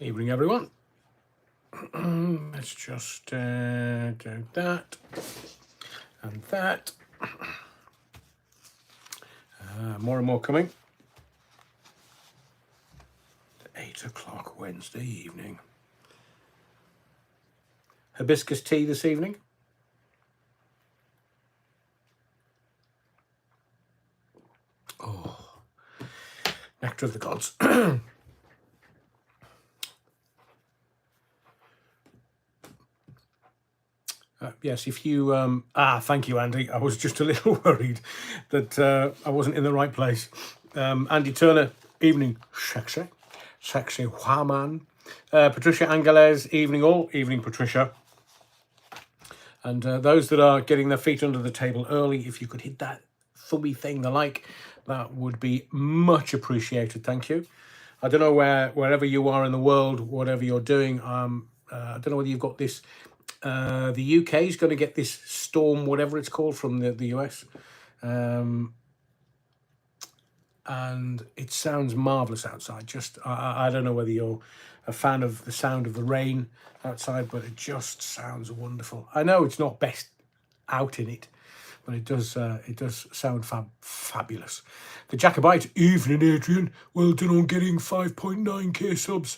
Evening, everyone. Let's just do that and that. More and more coming. 8 o'clock Wednesday evening. Hibiscus tea this evening. Oh, nectar of the gods. Yes, if you... thank you, Andy. I was just a little worried that I wasn't in the right place. Andy Turner, evening, sexy woman. Patricia Angeles, evening all. Evening, Patricia. And those that are getting their feet under the table early, if you could hit that thumby thing, the like, that would be much appreciated. Thank you. I don't know wherever you are in the world, whatever you're doing. I don't know whether you've got this... the UK is going to get this storm, whatever it's called, from the US. And it sounds marvellous outside. Just, I don't know whether you're a fan of the sound of the rain outside, but it just sounds wonderful. I know it's not best out in it, but it does sound fabulous. The Jacobite, evening, Adrian. Well done on getting 5.9k subs.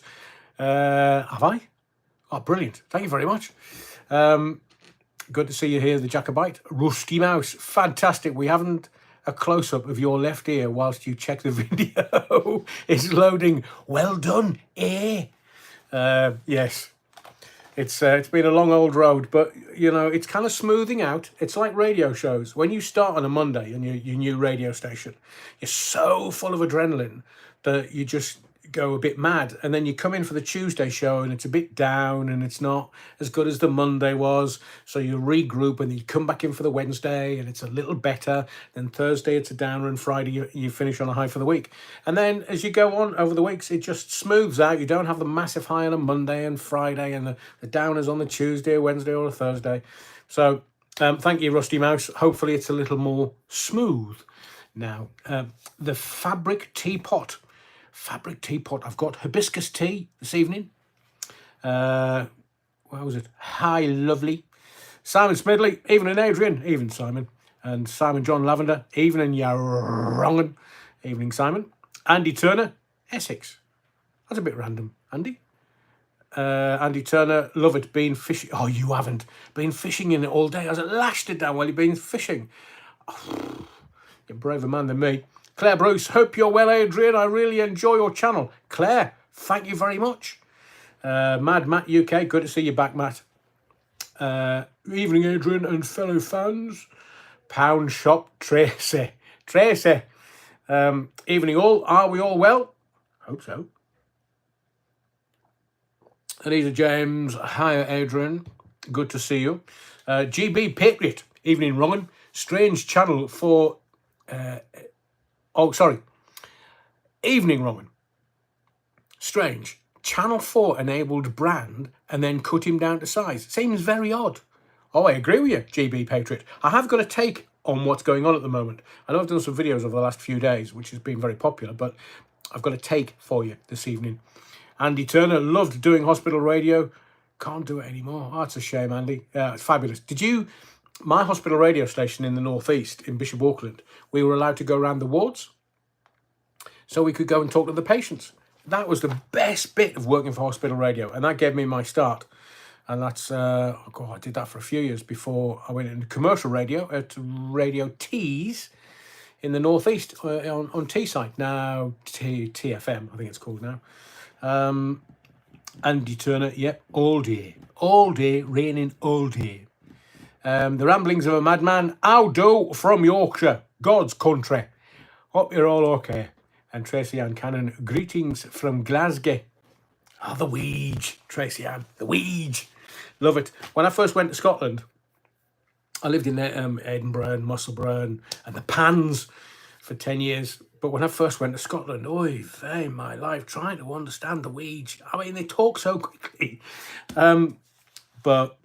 Have I? Oh, brilliant. Thank you very much. Good to see you here, the Jacobite. Rusty Mouse, fantastic. We haven't a close-up of your left ear whilst you check the video. It's loading. Well done, eh? Yes. It's been a long old road, but, you know, it's kind of smoothing out. It's like radio shows. When you start on a Monday in your new radio station, you're so full of adrenaline that you just go a bit mad, and then you come in for the Tuesday show and it's a bit down and it's not as good as the Monday was, so you regroup and then you come back in for the Wednesday and it's a little better. Then Thursday it's a downer, and Friday you finish on a high for the week. And then as you go on over the weeks, it just smooths out. You don't have the massive high on a Monday and Friday and the downers on the Tuesday or Wednesday or a Thursday. So thank you, Rusty Mouse. Hopefully it's a little more smooth now. The fabric teapot. I've got hibiscus tea this evening. Where was it? Hi, lovely. Simon Smidley, evening, Adrian. Evening, Simon. And Simon John Lavender, evening, Yarongan. Evening, Simon. Andy Turner, Essex. That's a bit random, Andy. Andy Turner, love it. Been fishing. Oh, you haven't been fishing in it all day. I was lashed it down while you've been fishing. Oh, you're a braver man than me. Claire Bruce, hope you're well, Adrian. I really enjoy your channel. Claire, thank you very much. Mad Matt UK, good to see you back, Matt. Evening, Adrian and fellow fans. Pound Shop Tracy. Evening all. Are we all well? Hope so. Anita James, hi, Adrian. Good to see you. GB Patriot, evening, Roman. Strange channel for... Evening, Roman. Strange. Channel 4 enabled brand and then cut him down to size. Seems very odd. Oh, I agree with you, GB Patriot. I have got a take on what's going on at the moment. I know I've done some videos over the last few days, which has been very popular, but I've got a take for you this evening. Andy Turner, loved doing hospital radio. Can't do it anymore. Oh, that's a shame, Andy. It's fabulous. Did you... My hospital radio station in the northeast, in Bishop Auckland, we were allowed to go around the wards so we could go and talk to the patients. That was the best bit of working for hospital radio, and that gave me my start. And that's, I did that for a few years before I went into commercial radio at Radio Tees in the northeast on Teesside. Now, TFM, I think it's called now. Andy Turner, yep, all day, raining all day. The ramblings of a madman. How do from Yorkshire, God's country. Hope you're all okay. And Tracy Ann Cannon, greetings from Glasgow. Oh, the Weege, Tracy Ann, the Weege. Love it. When I first went to Scotland, I lived in Edinburgh and Musselburgh and the Pans for 10 years. But when I first went to Scotland, oy vey, my life, trying to understand the Weege. I mean, they talk so quickly. But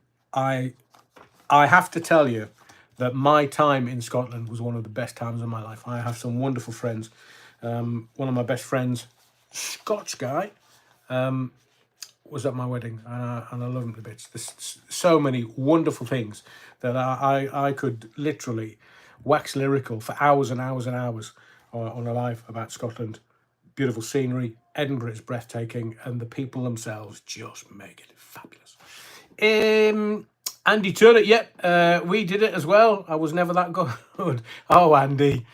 I have to tell you that my time in Scotland was one of the best times of my life. I have some wonderful friends. One of my best friends, Scotch guy, was at my wedding, and I love him to bits. There's so many wonderful things that I could literally wax lyrical for hours and hours and hours on a live about Scotland. Beautiful scenery, Edinburgh is breathtaking, and the people themselves just make it fabulous. Andy Turner, we did it as well. I was never that good. Oh, Andy.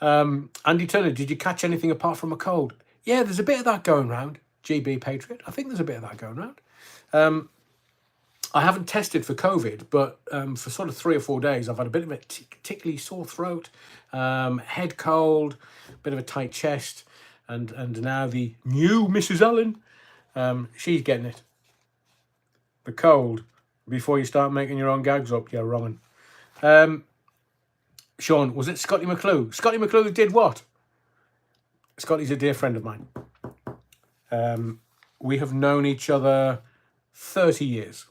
Andy Turner, did you catch anything apart from a cold? Yeah, there's a bit of that going round. GB Patriot, I think there's a bit of that going round. I haven't tested for COVID, but for sort of 3 or 4 days, I've had a bit of a tickly sore throat, head cold, bit of a tight chest, and now the new Mrs. Allen, she's getting it. The cold, before you start making your own gags up, you're wrong. Sean, was it Scotty McClue? Scotty McClue did what? Scotty's a dear friend of mine. We have known each other 30 years.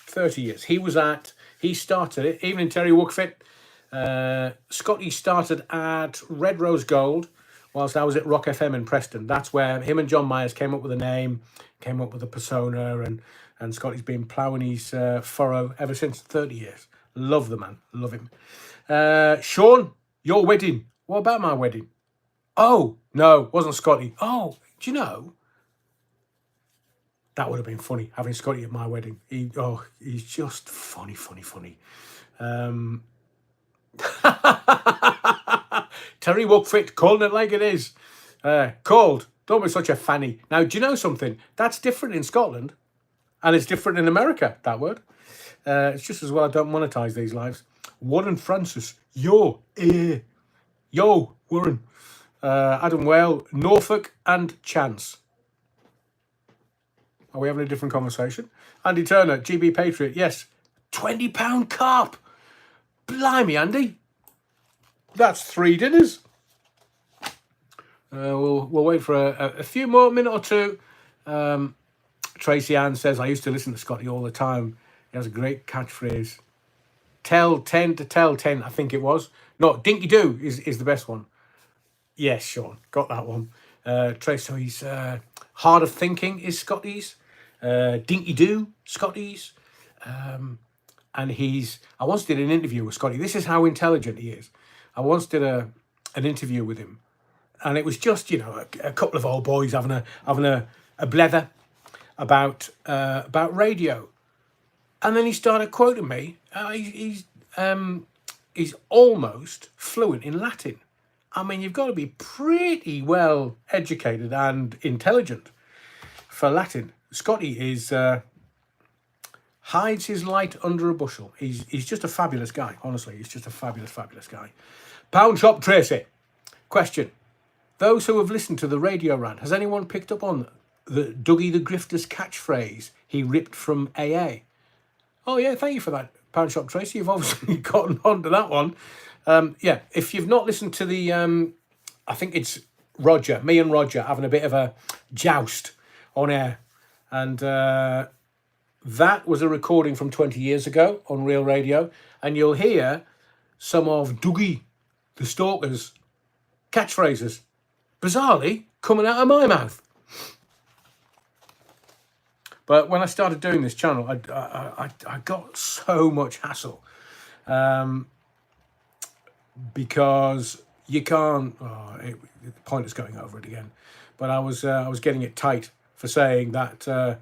30 years. He started it, even in Terry Wookfit. Scotty started at Red Rose Gold, whilst I was at Rock FM in Preston. That's where him and John Myers came up with a name, came up with a persona, and Scotty's been ploughing his furrow ever since. 30 years. Love the man. Love him. Sean, your wedding. What about my wedding? Oh, no, wasn't Scotty. Oh, do you know? That would have been funny, having Scotty at my wedding. He's just funny. Terry Wookfit, calling it like it is. Called. Don't be such a fanny. Now, do you know something? That's different in Scotland, and it's different in America, that word. It's just as well I don't monetize these lives. Warren Francis. Yo, Warren. Adam Whale, Norfolk and Chance. Are we having a different conversation? Andy Turner, GB Patriot. Yes, £20 carp. Blimey, Andy. That's 3 dinners. We'll wait for a few more, minute or two. Tracy Ann says, I used to listen to Scotty all the time. He has a great catchphrase. Tell 10 to tell 10, I think it was. No, Dinky Doo is the best one. Yes, Sean, got that one. Trace, so he's Hard of Thinking is Scotty's. Dinky Doo, Scotty's. And I once did an interview with Scotty. This is how intelligent he is. I once did an interview with him, and it was just, a couple of old boys having a blether about radio. And then he started quoting me. He's almost fluent in Latin. I mean, you've got to be pretty well educated and intelligent for Latin. Scotty hides his light under a bushel. He's just a fabulous guy. Honestly, he's just a fabulous guy. Pound Shop Tracy. Question. Those who have listened to the radio rant, has anyone picked up on the Dougie the Grifter's catchphrase he ripped from AA? Oh, yeah, thank you for that, Pound Shop Tracy. You've obviously gotten on to that one. If you've not listened to the, I think it's me and Roger having a bit of a joust on air. And that was a recording from 20 years ago on Real Radio. And you'll hear some of Dougie the Stalker's catchphrases, bizarrely, coming out of my mouth. But when I started doing this channel, I got so much hassle. Because you can't. The point is going over it again. But I was getting it tight for saying that the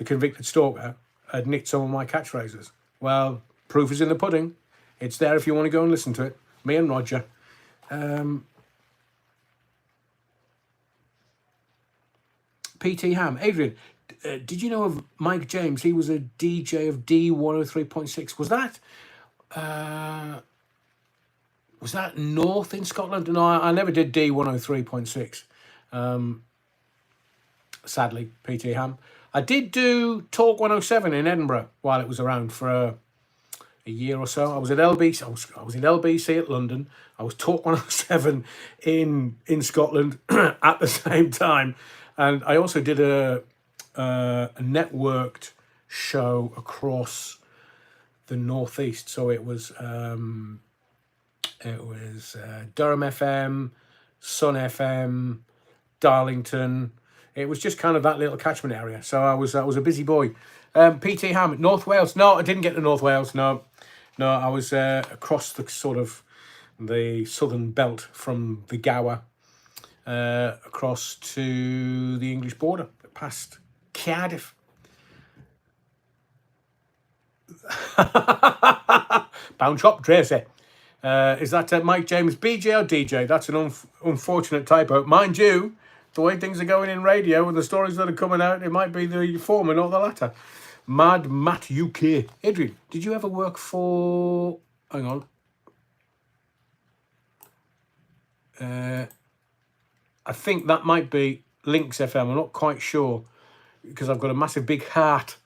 convicted stalker had nicked some of my catchphrases. Well, proof is in the pudding. It's there if you want to go and listen to it. Me and Roger. PT Ham, Adrian. Did you know of Mike James? He was a DJ of D103.6. Was that north in Scotland? No, I never did D103.6. Sadly, PT Ham. I did do Talk 107 in Edinburgh while it was around for a year or so. I was at LBC. I was in LBC at London. I was Talk 107 in Scotland at the same time, and I also did a networked show across the northeast. So it was Durham FM, Sun FM, Darlington. It was just kind of that little catchment area. So I was a busy boy. PT Ham, North Wales. No, I didn't get to North Wales. No, I was across the sort of the southern belt from the Gower across to the English border, past Cardiff. Bound chop, Tracy. Is that Mike James, BJ or DJ? That's an unfortunate typo. Mind you, the way things are going in radio and the stories that are coming out, it might be the former, not the latter. Mad Matt UK. Adrian, did you ever work for... Hang on. I think that might be Lynx FM. I'm not quite sure because I've got a massive big heart.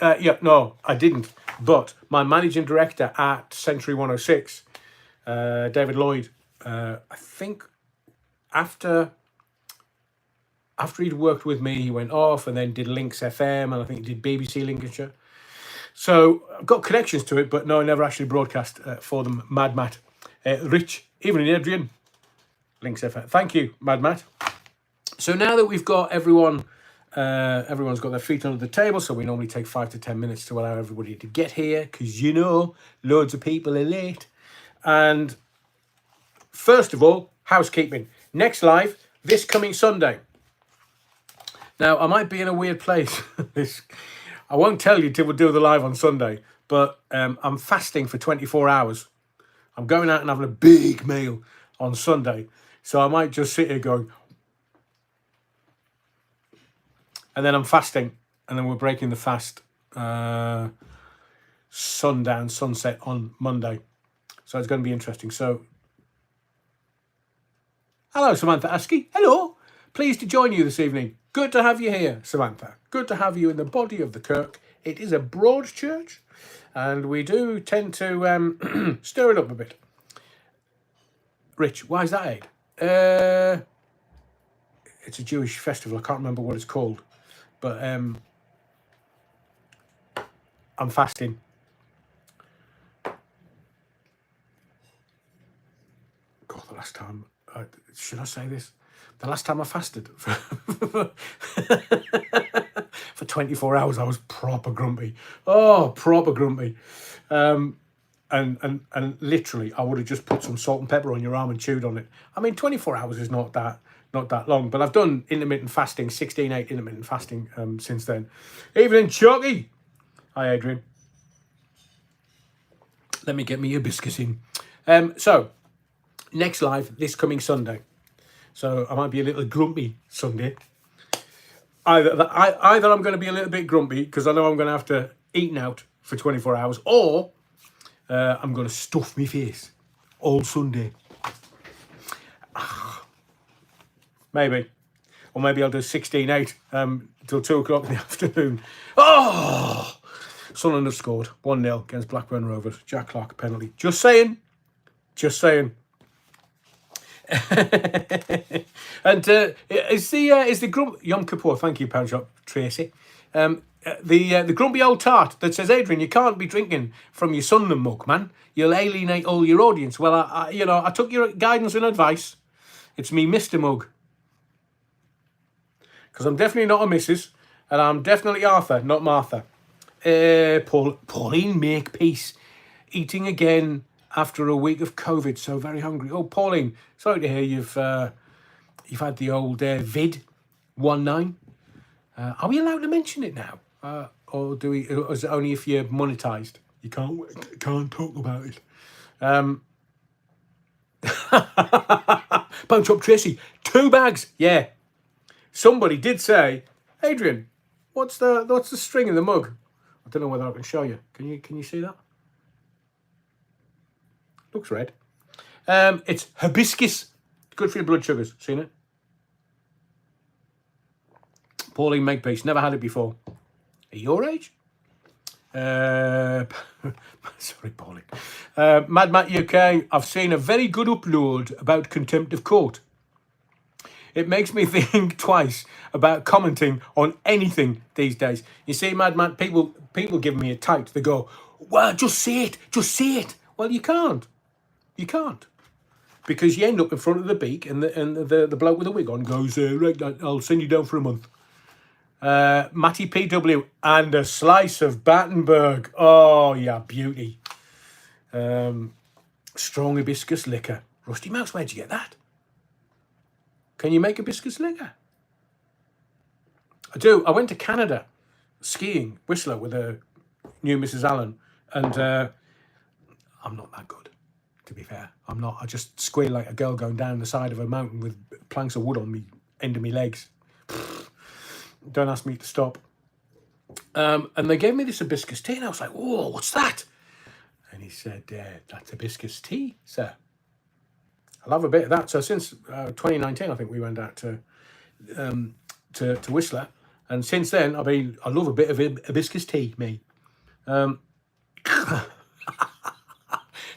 Yeah, no, I didn't. But my managing director at Century 106, David Lloyd, I think after he'd worked with me, he went off and then did Lynx FM, and I think he did BBC Lincolnshire. So I've got connections to it, but no, I never actually broadcast for them. Mad Matt. Rich, evening, Adrian. Lynx FM. Thank you, Mad Matt. So now that we've got everyone's got their feet under the table, so we normally take 5 to 10 minutes to allow everybody to get here, because loads of people are late. And first of all, housekeeping. Next live, this coming Sunday. Now, I might be in a weird place. I won't tell you till we do the live on Sunday, but I'm fasting for 24 hours. I'm going out and having a big meal on Sunday, so I might just sit here going... And then I'm fasting, and then we're breaking the fast sunset on Monday. So it's going to be interesting. So, hello, Samantha Askey. Hello. Pleased to join you this evening. Good to have you here, Samantha. Good to have you in the body of the kirk. It is a broad church, and we do tend to stir it up a bit. Rich, why is that, Aid? It's a Jewish festival. I can't remember what it's called. But I'm fasting. God, the last time... should I say this? The last time I fasted for 24 hours, I was proper grumpy. Oh, proper grumpy. And literally, I would have just put some salt and pepper on your arm and chewed on it. I mean, 24 hours is not that long, but I've done intermittent fasting, 16/8 intermittent fasting since then. Evening, Chucky. Hi, Adrian. Let me get me hibiscus in. So, next live, this coming Sunday. So, I might be a little grumpy Sunday. Either I'm going to be a little bit grumpy because I know I'm going to have to eat out for 24 hours, or I'm going to stuff my face all Sunday. Maybe. Or maybe I'll do 16/8 till 2 o'clock in the afternoon. Oh! Sunderland have scored 1-0 against Blackburn Rovers. Jack Clark penalty. Just saying. And is the grump Yom Kippur? Thank you, Pound Shop Tracy. The grumpy old tart that says, Adrian, you can't be drinking from your Sunderland mug, man. You'll alienate all your audience. Well, I took your guidance and advice. It's me, Mr. Mug. Because I'm definitely not a Mrs. And I'm definitely Arthur, not Martha. Pauline Makepeace. Eating again after a week of COVID. So very hungry. Oh, Pauline, sorry to hear you've had the old vid-19. Are we allowed to mention it now? Or is it only if you're monetized? You can't talk about it. Punch up Tracy. 2 bags. Yeah. Somebody did say, Adrian, what's the string in the mug? I don't know whether I can show you. Can you see that? Looks red. It's hibiscus. Good for your blood sugars. Seen it? Pauline Makepeace. Never had it before. Are you your age? Sorry, Pauline. Mad Matt UK. I've seen a very good upload about contempt of court. It makes me think twice about commenting on anything these days. You see, Mad Matt, people give me a tight. They go, well, just say it. Well, you can't. because you end up in front of the beak, and the bloke with the wig on goes, right, I'll send you down for a month. Matty PW and a slice of Battenberg. Oh, yeah, beauty. Strong hibiscus liquor. Rusty Mouse, where'd you get that? Can you make hibiscus liquor? I do. I went to Canada skiing, Whistler, with a new Mrs. Allen, and I'm not that good, to be fair. I'm not. I just squeal like a girl going down the side of a mountain with planks of wood on me, end of me legs. Don't ask me to stop. And they gave me this hibiscus tea, and I was like, whoa, what's that? And he said, that's hibiscus tea, sir. I love a bit of that. So since 2019, I think we went out to Whistler. And since then, I love a bit of hibiscus tea, me.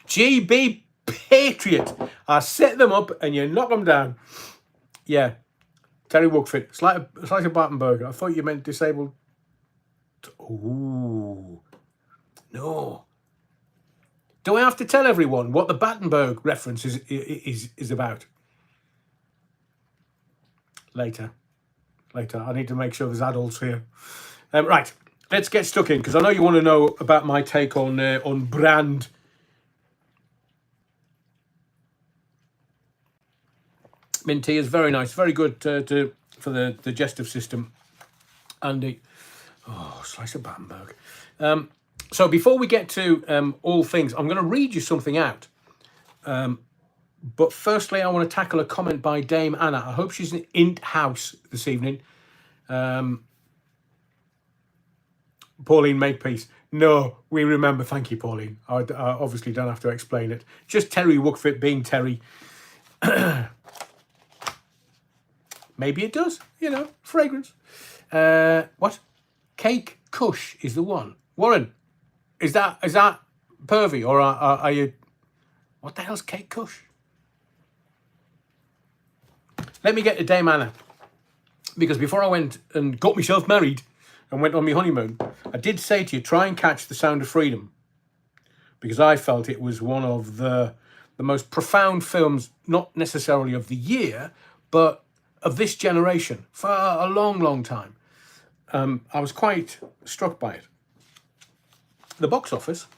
GB Patriot. I set them up and you knock them down. Yeah. Terry Wookford. Slice of Battenberg. I thought you meant disabled. Ooh. No. Do I have to tell everyone what the Battenberg reference is about? Later. I need to make sure there's adults here. Right, let's get stuck in, because I know you want to know about my take on brand. Mint tea is very nice, very good for the digestive system. Andy, slice of Battenberg. So before we get to all things, I'm going to read you something out. But firstly, I want to tackle a comment by Dame Anna. I hope she's in house this evening. Pauline Makepeace. No, we remember. Thank you, Pauline. I obviously don't have to explain it. Just Terry Wookford being Terry. Maybe it does, fragrance. What? Cake Kush is the one. Warren, is that pervy, or are you... What the hell's Cake Kush? Let me get to Dame Anna, because before I went and got myself married and went on my honeymoon, I did say to you, try and catch The Sound of Freedom, because I felt it was one of the most profound films, not necessarily of the year, but of this generation for a long, long time. I was quite struck by it. The box office,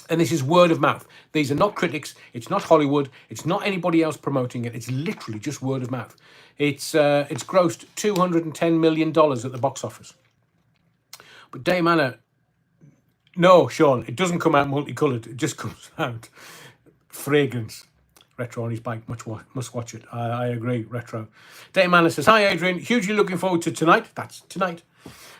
and this is word of mouth. These are not critics. It's not Hollywood. It's not anybody else promoting it. It's literally just word of mouth. It's grossed $210 million at the box office. But Dame Anna, no, Sean, it doesn't come out multicoloured. It just comes out fragrance. Retro on his bike, must watch it. I agree, Retro. Dame Anna says, hi, Adrian. Hugely looking forward to tonight. That's tonight.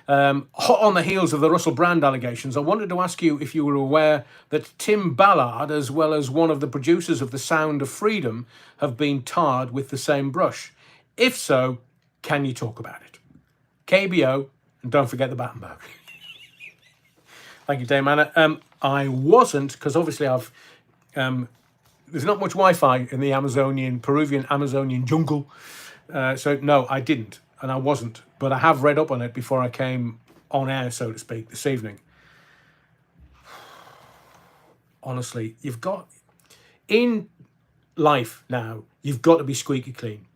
Hot on the heels of the Russell Brand allegations, I wanted to ask you if you were aware that Tim Ballard, as well as one of the producers of The Sound of Freedom, have been tarred with the same brush. If so, can you talk about it? KBO, and don't forget the Battenberg. Thank you, Dame Anna. I wasn't, because obviously I've... there's not much Wi-Fi in the Peruvian Amazonian jungle. So no, I didn't, and I wasn't. But I have read up on it before I came on air, so to speak, this evening. Honestly, you've got... In life now, you've got to be squeaky clean.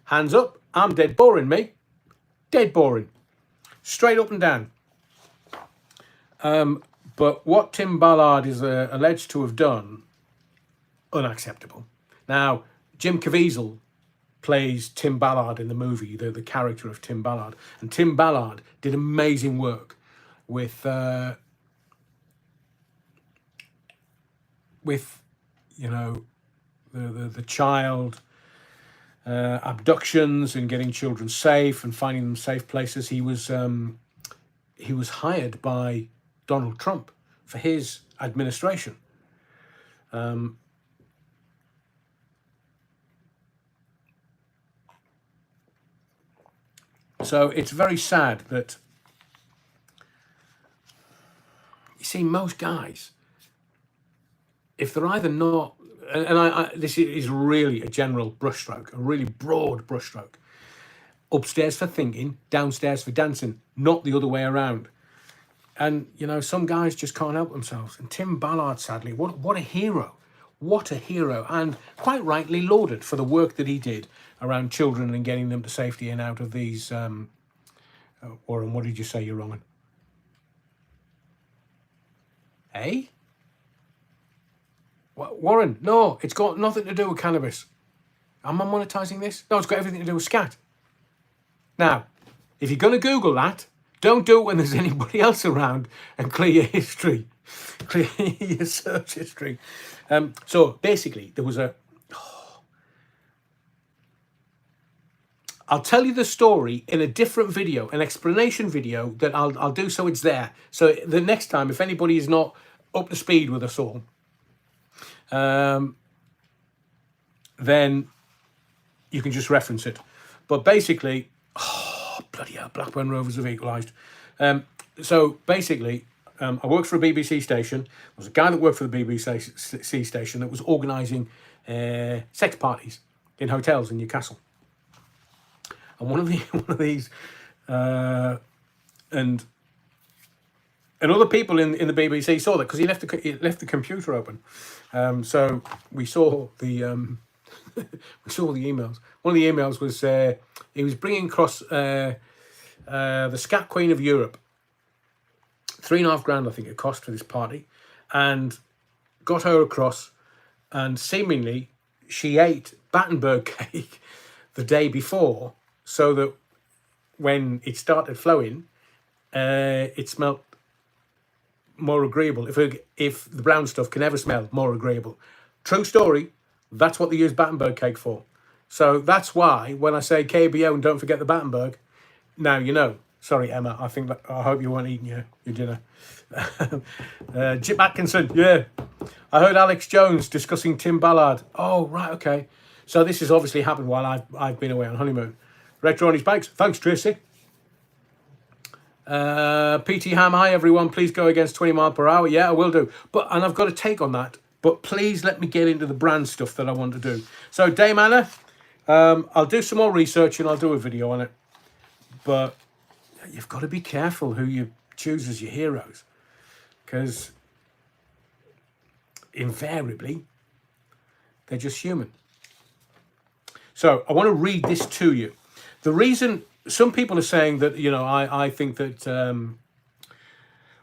Hands up, I'm dead boring, mate. Dead boring. Straight up and down. But what Tim Ballard is alleged to have done, unacceptable. Now, Jim Caviezel plays Tim Ballard in the movie, the character of Tim Ballard. And Tim Ballard did amazing work with the child abductions and getting children safe and finding them safe places. He was hired by Donald Trump for his administration. So it's very sad that, you see, most guys, if they're either not, and this is really a general brushstroke, a really broad brushstroke, upstairs for thinking, downstairs for dancing, not the other way around. And, some guys just can't help themselves. And Tim Ballard, sadly, what a hero. What a hero, and quite rightly lauded for the work that he did around children and getting them to safety and out of these. Warren, what did you say you're wrong on? Eh? Warren, no, it's got nothing to do with cannabis. Am I monetising this? No, it's got everything to do with scat. Now, if you're going to Google that, don't do it when there's anybody else around, and clear your history. Clear your search history. So basically, there was a... I'll tell you the story in a different video, an explanation video that I'll do so it's there. So the next time, if anybody is not up to speed with us all, then you can just reference it. But basically, bloody hell, Blackburn Rovers have equalised. So basically, I worked for a BBC station. There was a guy that worked for the BBC station that was organising sex parties in hotels in Newcastle. And one of these, and other people in the BBC saw that because he left the computer open. So we saw the emails. One of the emails was he was bringing across the Scat Queen of Europe. $3,500 I think it cost for this party, and got her across, and seemingly she ate Battenberg cake the day before, so that when it started flowing, it smelled more agreeable. If the brown stuff can ever smell more agreeable. True story, that's what they use Battenberg cake for. So that's why when I say KBO and don't forget the Battenberg, now you know. Sorry, Emma, I hope you weren't eating your dinner. Jip Atkinson, yeah. I heard Alex Jones discussing Tim Ballard. Oh, right, okay. So this has obviously happened while I've been away on honeymoon. Retro on his bikes. Thanks, Tracy. PT Ham, hi everyone. Please go against 20 mile per hour. Yeah, I will do. And I've got a take on that. But please let me get into the brand stuff that I want to do. So Dame Anna, I'll do some more research and I'll do a video on it. But you've got to be careful who you choose as your heroes, because invariably they're just human. So I want to read this to you. The reason some people are saying that, I think that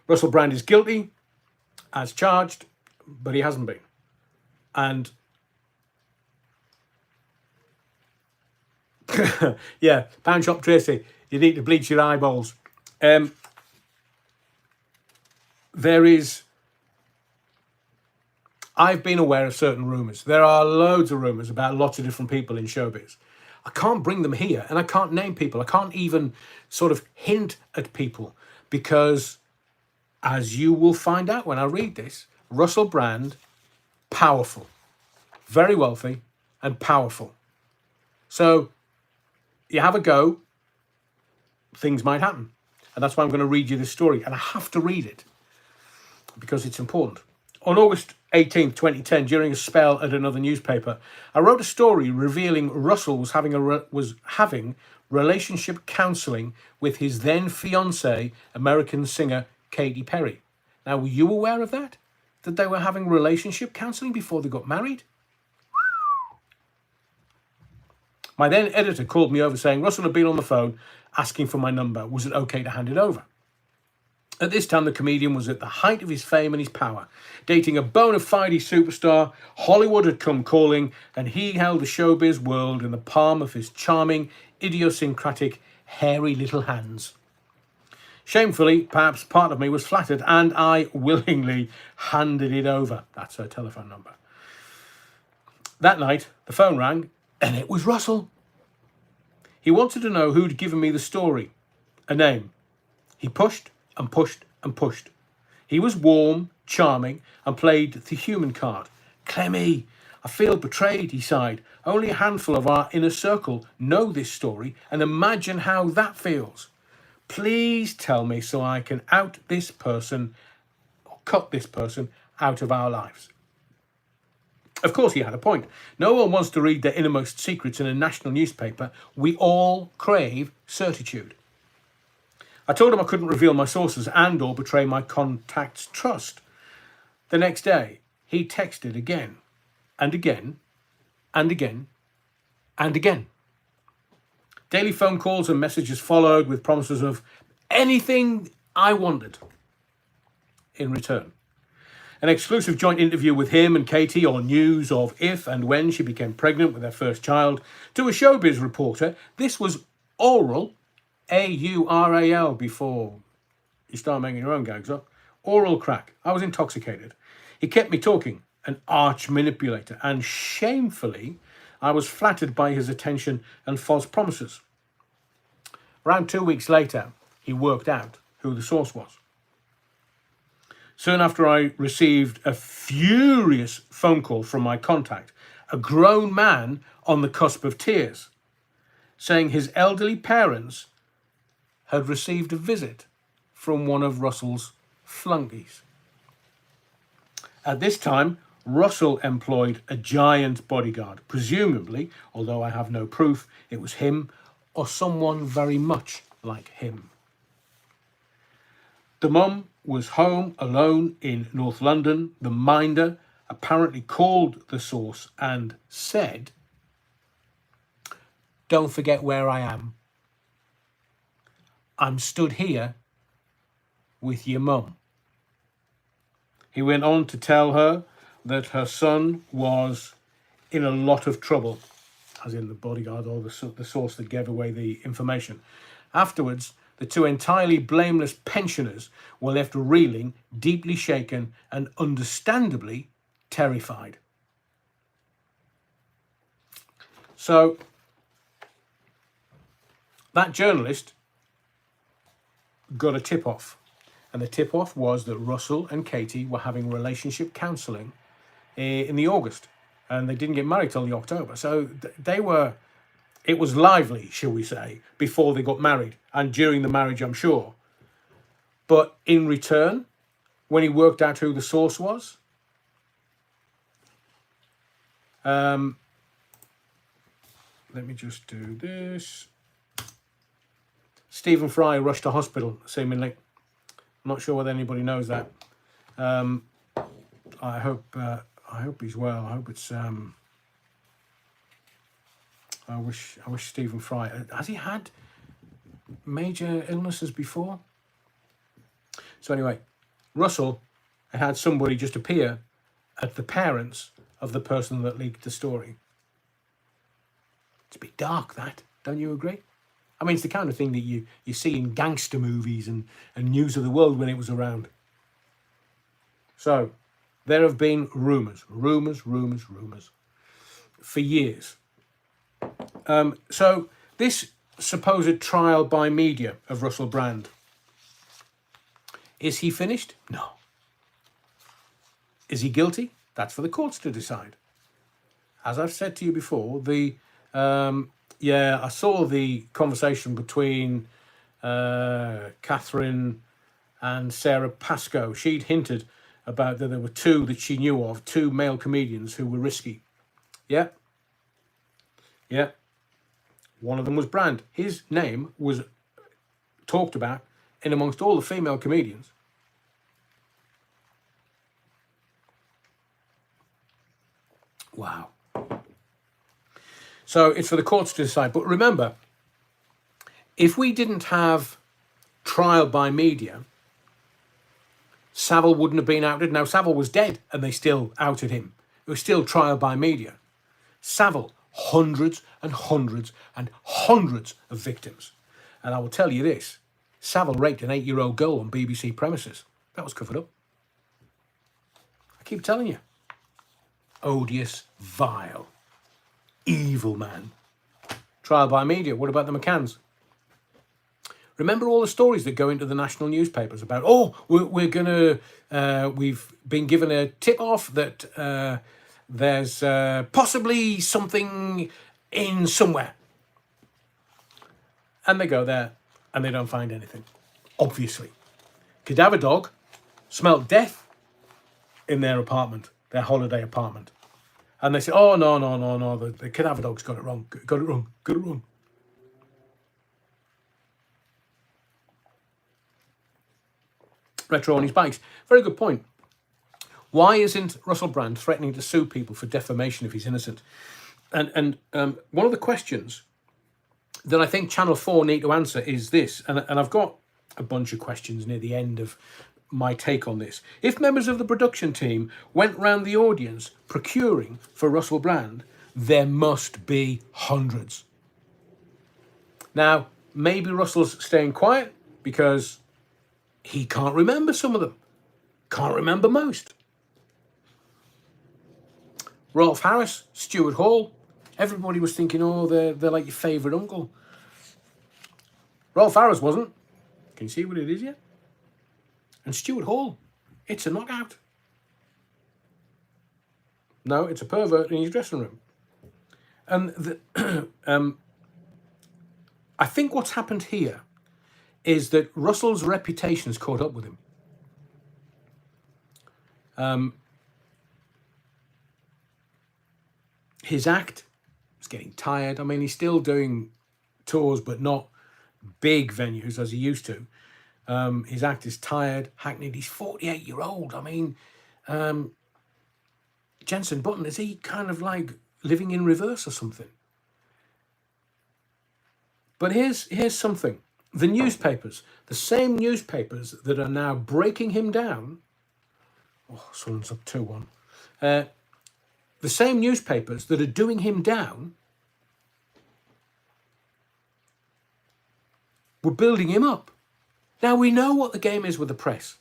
Russell Brand is guilty as charged, but he hasn't been. And yeah, Pound Shop Tracy, you need to bleach your eyeballs. I've been aware of certain rumours. There are loads of rumours about lots of different people in showbiz. I can't bring them here, and I can't name people. I can't even sort of hint at people, because as you will find out when I read this, Russell Brand, powerful, very wealthy and powerful. So you have a go, things might happen. And that's why I'm going to read you this story. And I have to read it because it's important. On August 18th, 2010, during a spell at another newspaper, I wrote a story revealing Russell was having relationship counselling with his then fiancée, American singer Katy Perry. Now, were you aware of that? That they were having relationship counselling before they got married? My then editor called me over saying Russell had been on the phone asking for my number. Was it okay to hand it over? At this time, the comedian was at the height of his fame and his power, dating a bona fide superstar. Hollywood had come calling, and he held the showbiz world in the palm of his charming, idiosyncratic, hairy little hands. Shamefully, perhaps part of me was flattered, and I willingly handed it over. That's her telephone number. That night, the phone rang, and it was Russell. He wanted to know who'd given me the story, a name. He pushed and pushed and pushed. He was warm, charming, and played the human card. Clemmy, I feel betrayed, he sighed. Only a handful of our inner circle know this story, and imagine how that feels. Please tell me so I can out this person, or cut this person out of our lives. Of course, he had a point. No one wants to read their innermost secrets in a national newspaper. We all crave certitude. I told him I couldn't reveal my sources and or betray my contact's trust. The next day, he texted again. and again and again and again. Daily phone calls and messages followed with promises of anything I wanted in return. An exclusive joint interview with him and Katie on news of if and when she became pregnant with their first child. To a showbiz reporter, this was oral, A-U-R-A-L, before you start making your own gags up. Oral crack. I was intoxicated. He kept me talking, an arch manipulator, and shamefully, I was flattered by his attention and false promises. Around 2 weeks later, he worked out who the source was. Soon after, I received a furious phone call from my contact, a grown man on the cusp of tears, saying his elderly parents had received a visit from one of Russell's flunkies. At this time, Russell employed a giant bodyguard. Presumably, although I have no proof, it was him or someone very much like him. The mum was home alone in North London. The minder apparently called the source and said, "Don't forget where I am. I'm stood here with your mum." He went on to tell her that her son was in a lot of trouble, as in the bodyguard or the source that gave away the information. Afterwards, the two entirely blameless pensioners were left reeling, deeply shaken, and understandably terrified. So, that journalist got a tip-off. And the tip-off was that Russell and Katie were having relationship counselling in the August. And they didn't get married till the October. So it was lively, shall we say, before they got married. And during the marriage, I'm sure. But in return, when he worked out who the source was, let me just do this. Stephen Fry rushed to hospital, seemingly. I'm not sure whether anybody knows that. I hope he's well. I hope it's. I wish Stephen Fry. Has he had major illnesses before? So anyway, Russell had somebody just appear at the parents of the person that leaked the story. It's a bit dark, that. Don't you agree? I mean, it's the kind of thing that you see in gangster movies and News of the World when it was around. So, there have been rumours for years. So, this supposed trial by media of Russell Brand, is he finished? No. Is he guilty? That's for the courts to decide. As I've said to you before, I saw the conversation between Catherine and Sarah Pascoe. She'd hinted about that there were two that she knew of, two male comedians who were risky. Yeah. One of them was Brand. His name was talked about in amongst all the female comedians. Wow. So it's for the courts to decide. But remember, if we didn't have trial by media, Savile wouldn't have been outed. Now, Savile was dead and they still outed him. It was still trial by media. Savile, hundreds and hundreds and hundreds of victims. And I will tell you this, Savile raped an 8-year-old girl on BBC premises. That was covered up. I keep telling you. Odious, vile, evil man. Trial by media. What about the McCanns? Remember all the stories that go into the national newspapers about, we've been given a tip-off that there's possibly something in somewhere. And they go there and they don't find anything. Obviously. Cadaver dog smelt death in their apartment, their holiday apartment. And they say, oh, no, the cadaver dog's got it wrong. Retro on his bikes. Very good point. Why isn't Russell Brand threatening to sue people for defamation if he's innocent? And one of the questions that I think Channel 4 need to answer is this, and I've got a bunch of questions near the end of my take on this. If members of the production team went round the audience procuring for Russell Brand, there must be hundreds. Now, maybe Russell's staying quiet because he can't remember some of them. Can't remember most. Rolf Harris, Stuart Hall, everybody was thinking, oh, they're like your favourite uncle. Rolf Harris wasn't. Can you see what it is yet? And Stuart Hall, it's a knockout. No, it's a pervert in his dressing room. And I think what's happened here is that Russell's reputation has caught up with him. His act is getting tired. I mean, he's still doing tours, but not big venues as he used to. His act is tired, hackneyed. He's 48-year-old. I mean, Jensen Button, is he kind of like living in reverse or something? But here's something. The newspapers, the same newspapers that are now breaking him down. Oh, someone's up 2-1. The same newspapers that are doing him down were building him up. Now, we know what the game is with the press.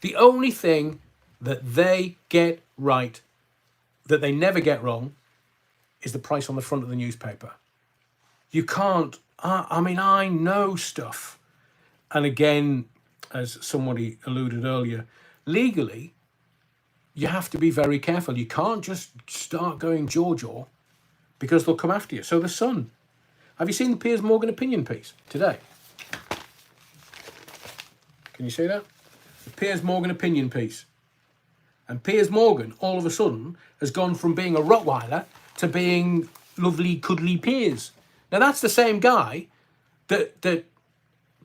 The only thing that they get right, that they never get wrong, is the price on the front of the newspaper. You can't, I mean, I know stuff. And again, as somebody alluded earlier, legally, you have to be very careful. You can't just start going jaw, because they'll come after you. So the Sun. Have you seen the Piers Morgan opinion piece today? Can you see that? The Piers Morgan opinion piece. And Piers Morgan, all of a sudden, has gone from being a Rottweiler to being lovely, cuddly Piers. Now, that's the same guy that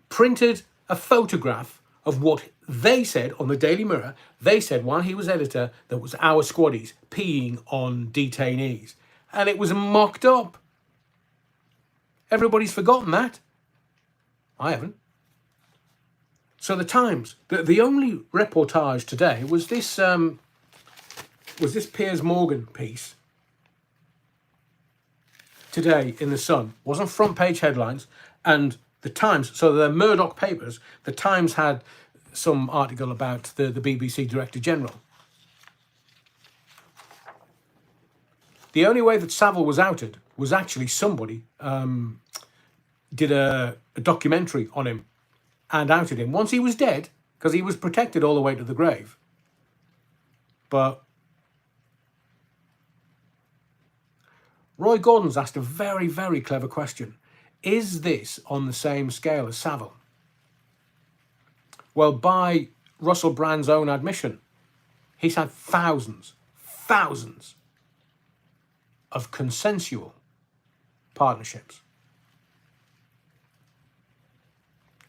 printed a photograph of what they said on the Daily Mirror. They said while he was editor, that was our squaddies peeing on detainees. And it was mocked up. Everybody's forgotten that. I haven't. So the Times, the only reportage today was this Piers Morgan piece today in the Sun. Wasn't front page headlines. And the Times, so the Murdoch papers, the Times had some article about the BBC Director General. The only way that Savile was outed was actually somebody did a documentary on him and outed him once he was dead, because he was protected all the way to the grave. But Roy Gordon's asked a very, very clever question. Is this on the same scale as Savile? Well, by Russell Brand's own admission, he's had thousands of consensual partnerships.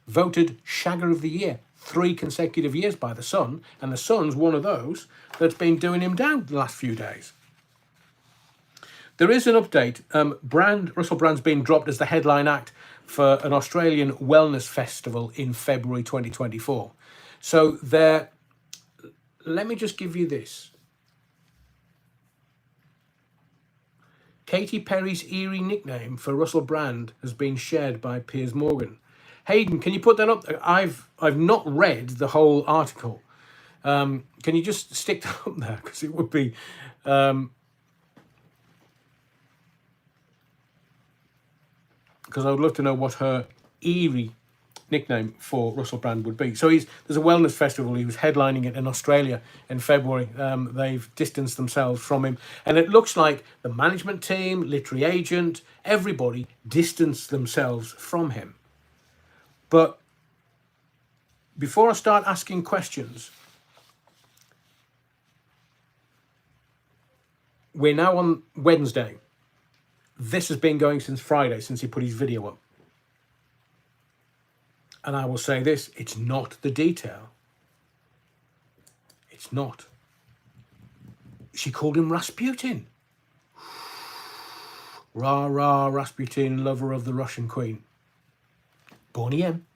Voted Shagger of the Year 3 consecutive years by The Sun, and The Sun's one of those that's been doing him down the last few days. There is an update. Russell Brand's been dropped as the headline act for an Australian wellness festival in February 2024. So there, let me just give you this. Katy Perry's eerie nickname for Russell Brand has been shared by Piers Morgan. Hayden, can you put that up? I've not read the whole article. Can you just stick that up there? Because it would be... because I would love to know what her eerie nickname for Russell Brand would be. So there's a wellness festival. He was headlining it in Australia in February. They've distanced themselves from him. And it looks like the management team, literary agent, everybody distanced themselves from him. But before I start asking questions, we're now on Wednesday. This has been going since Friday, since he put his video up. And I will say this, it's not the detail. It's not. she called him Rasputin. Rah, rah, Rasputin, lover of the Russian queen. Boney M.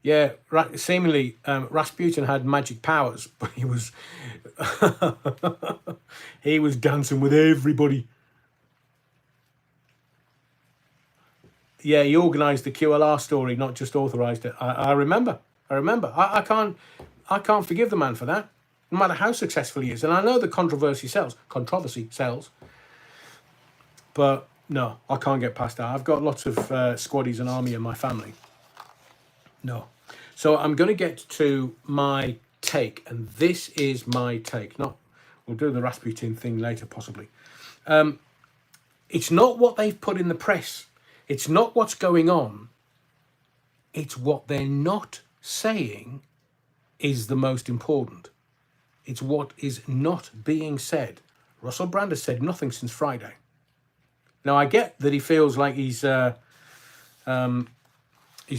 Yeah, seemingly Rasputin had magic powers, but he was he was dancing with everybody. Yeah, he organised the QLR story, not just authorised it. I remember. I can't forgive the man for that, no matter how successful he is. And I know the controversy sells, but no, I can't get past that. I've got lots of squaddies and army in my family. No. So I'm going to get to my take, and this is my take. We'll do the Rasputin thing later, possibly. It's not what they've put in the press. It's not what's going on. It's what they're not saying is the most important. It's what is not being said. Russell Brand has said nothing since Friday. Now, I get that he feels like he's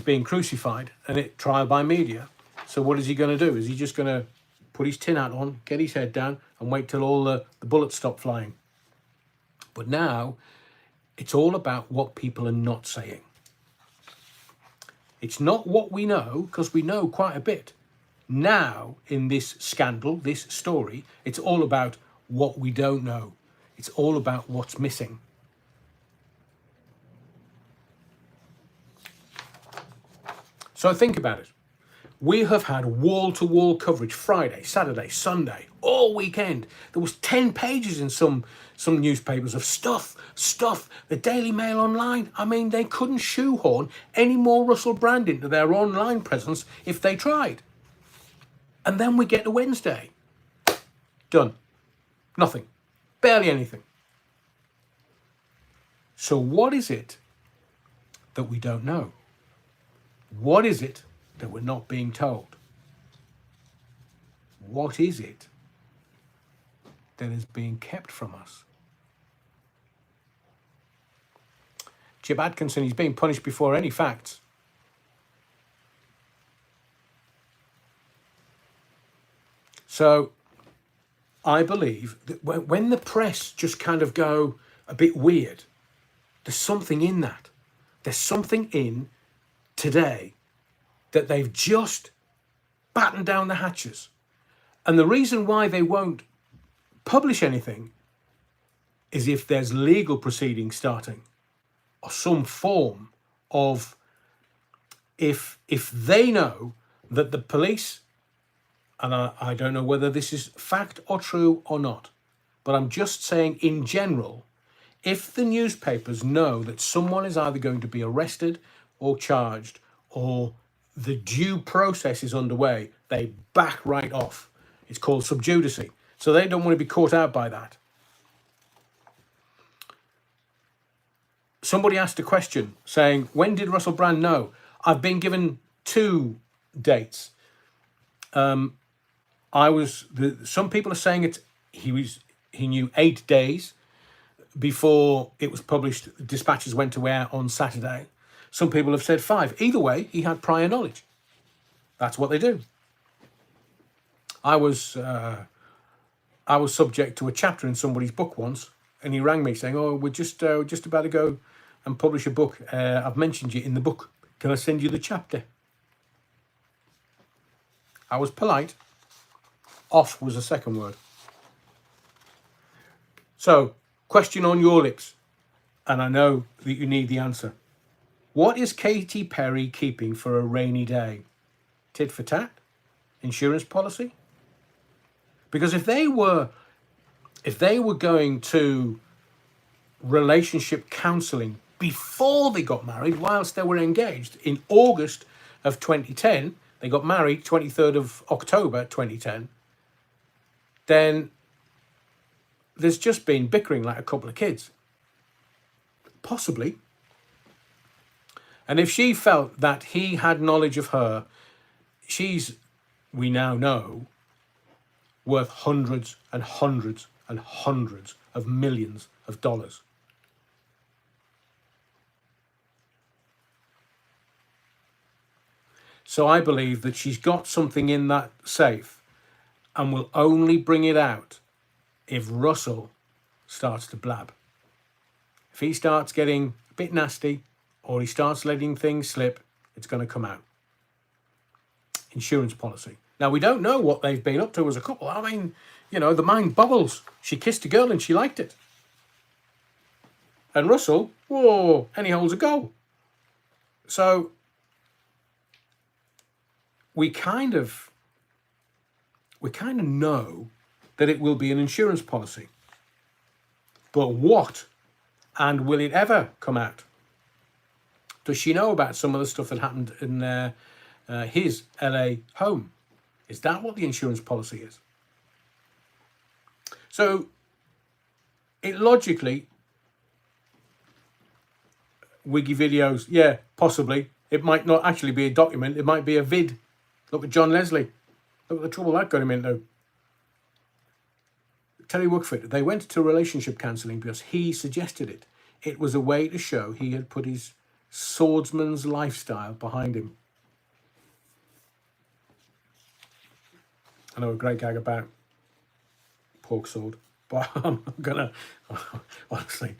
being crucified and trial by media. So what is he going to do? Is he just going to put his tin hat on, get his head down, and wait till all the bullets stop flying? But now, it's all about what people are not saying. It's not what we know, because we know quite a bit. Now, in this scandal, this story, it's all about what we don't know. It's all about what's missing. So think about it. We have had wall-to-wall coverage Friday, Saturday, Sunday, all weekend. There was 10 pages in some newspapers of stuff. The Daily Mail online. I mean, they couldn't shoehorn any more Russell Brand into their online presence if they tried. And then we get to Wednesday. Done. Nothing. Barely anything. So what is it that we don't know? What is it that we're not being told? What is it that is being kept from us? Chip Atkinson, he's being punished before any facts. So I believe that when the press just kind of go a bit weird, there's something in that. There's something in today that they've just battened down the hatches. And the reason why they won't publish anything is if there's legal proceedings starting, or some form of, if they know that the police, and I don't know whether this is fact or true or not, but I'm just saying in general, if the newspapers know that someone is either going to be arrested or charged, or the due process is underway, they back right off. It's called subjudice. So they don't want to be caught out by that. Somebody asked a question saying, when did Russell Brand know? I've been given 2 dates. Some people are saying he knew 8 days before it was published. Dispatches went to air on Saturday. Some people have said 5. Either way, he had prior knowledge. That's what they do. I was subject to a chapter in somebody's book once, and he rang me saying, "Oh, we're just about to go and publish a book. I've mentioned you in the book. Can I send you the chapter?" I was polite. Off was a second word. So, question on your lips, and I know that you need the answer. What is Katy Perry keeping for a rainy day? Tit for tat? Insurance policy? Because if they were going to relationship counselling before they got married, whilst they were engaged in August of 2010, they got married 23rd of October 2010, then there's just been bickering like a couple of kids. Possibly. And if she felt that he had knowledge of her, we now know, worth hundreds and hundreds and hundreds of millions of dollars. So I believe that she's got something in that safe and will only bring it out if Russell starts to blab. If he starts getting a bit nasty or he starts letting things slip, it's going to come out. Insurance policy. Now, we don't know what they've been up to as a couple. I mean, you know, the mind boggles. She kissed a girl and she liked it. And Russell, whoa, and he holds a goal. So we kind of know that it will be an insurance policy. But what? And will it ever come out? Does she know about some of the stuff that happened in his LA home? Is that what the insurance policy is? So it logically, wiggy videos, yeah, possibly. It might not actually be a document. It might be a vid. Look at John Leslie. Look at the trouble that got him into. Terry Woodford, they went to relationship counselling because he suggested it. It was a way to show he had put his swordsman's lifestyle behind him. I know a great gag about pork sword, but I'm not gonna, honestly,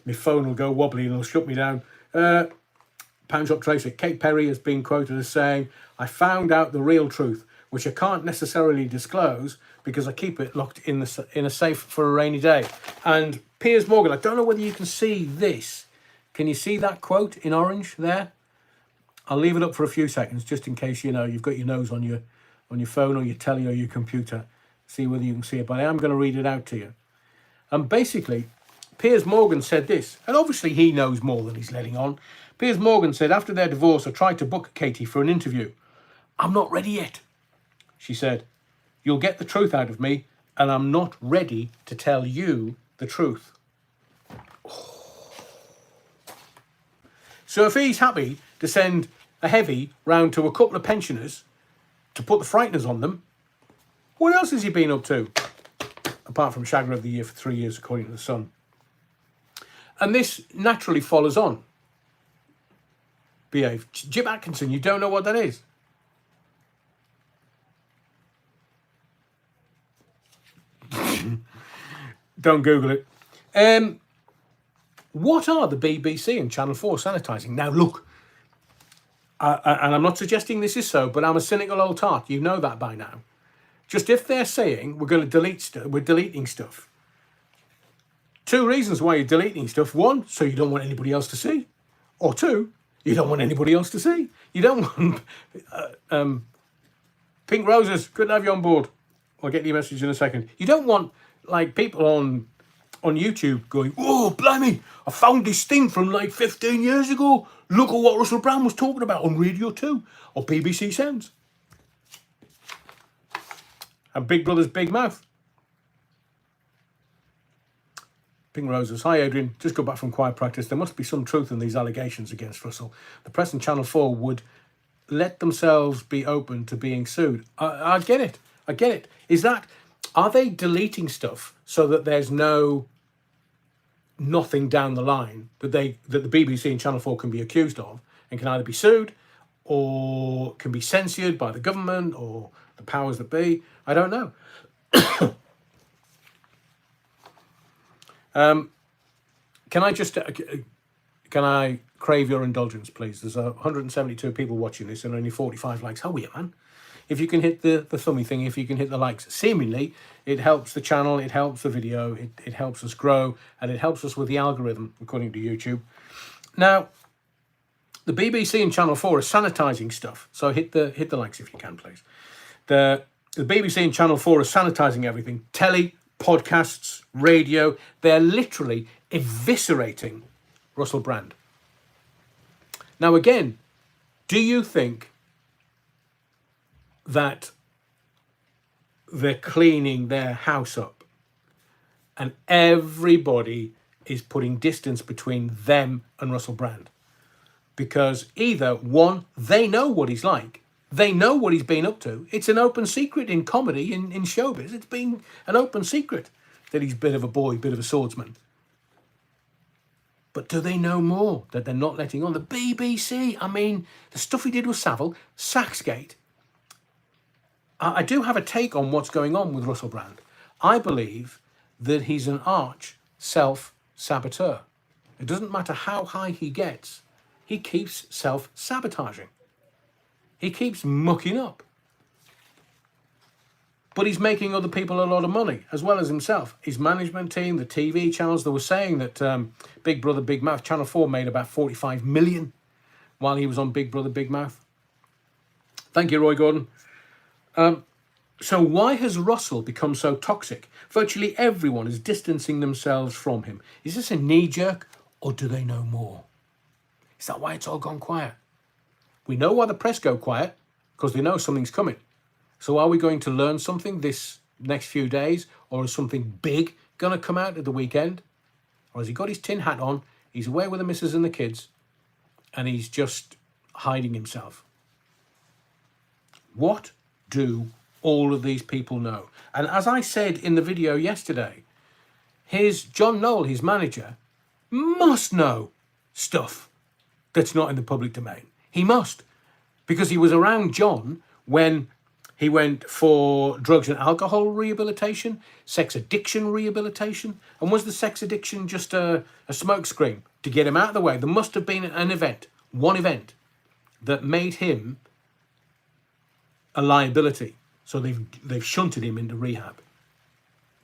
my phone will go wobbly and it'll shut me down. Pound Shop Tracer, Kate Perry has been quoted as saying, I found out the real truth, which I can't necessarily disclose because I keep it locked in a safe for a rainy day. And Piers Morgan, I don't know whether you can see this. Can you see that quote in orange there? I'll leave it up for a few seconds just in case, you know, you've got your nose on your phone or your telly or your computer. See whether you can see it, but I am going to read it out to you. And basically, Piers Morgan said this, and obviously he knows more than he's letting on. Piers Morgan said, after their divorce, I tried to book Katie for an interview. I'm not ready yet, she said. You'll get the truth out of me, and I'm not ready to tell you the truth. Oh. So if he's happy to send a heavy round to a couple of pensioners to put the frighteners on them, what else has he been up to? Apart from Shagger of the Year for 3 years, according to The Sun. And this naturally follows on. Behave. Jim Atkinson, you don't know what that is? Don't Google it. What are the BBC and Channel 4 sanitising? Now, look, and I'm not suggesting this is so, but I'm a cynical old tart. You know that by now. Just if they're saying we're going to delete stuff, we're deleting stuff. Two reasons why you're deleting stuff. One, so you don't want anybody else to see. Or two, you don't want anybody else to see. You don't want... Pink Roses, good to have you on board. I'll get your message in a second. You don't want, like, people on YouTube going, oh, blimey, I found this thing from, like, 15 years ago. Look at what Russell Brand was talking about on Radio 2 or BBC Sounds. And Big Brother's Big Mouth. Pink Roses. Hi, Adrian. Just got back from choir practice. There must be some truth in these allegations against Russell. The press and Channel 4 would let themselves be open to being sued. I get it. I get it. Is that... Are they deleting stuff so that there's nothing down the line that the BBC and Channel 4 can be accused of and can either be sued or can be censored by the government or the powers that be? I don't know. Can I crave your indulgence, please? There's 172 people watching this and only 45 likes. How are you, man? If you can hit the thummy thing, if you can hit the likes, seemingly it helps the channel, it helps the video, it helps us grow, and it helps us with the algorithm, according to YouTube. Now, the BBC and Channel 4 are sanitising stuff, so hit the likes if you can, please. The BBC and Channel 4 are sanitising everything. Telly, podcasts, radio. They're literally eviscerating Russell Brand. Now, again, do you think that they're cleaning their house up and everybody is putting distance between them and Russell Brand? Because either, one, they know what he's like. They know what he's been up to. It's an open secret in comedy, in showbiz. It's been an open secret that he's a bit of a boy, bit of a swordsman. But do they know more that they're not letting on? The BBC, I mean, the stuff he did with Savile, Saxgate. I do have a take on what's going on with Russell Brand. I believe that he's an arch self-saboteur. It doesn't matter how high he gets, he keeps self-sabotaging. He keeps mucking up. But he's making other people a lot of money, as well as himself. His management team, the TV channels, they were saying that Big Brother Big Mouth, Channel 4 made about 45 million while he was on Big Brother Big Mouth. Thank you, Roy Gordon. So why has Russell become so toxic? Virtually everyone is distancing themselves from him. Is this a knee-jerk, or do they know more? Is that why it's all gone quiet? We know why the press go quiet, because they know something's coming. So are we going to learn something this next few days, or is something big going to come out at the weekend? Or has he got his tin hat on, he's away with the missus and the kids, and he's just hiding himself? What do all of these people know? And as I said in the video yesterday, John Knoll, his manager, must know stuff that's not in the public domain. He must, because he was around John when he went for drugs and alcohol rehabilitation, sex addiction rehabilitation. And was the sex addiction just a smokescreen to get him out of the way? There must have been an event, one event, that made him a liability. So they've shunted him into rehab.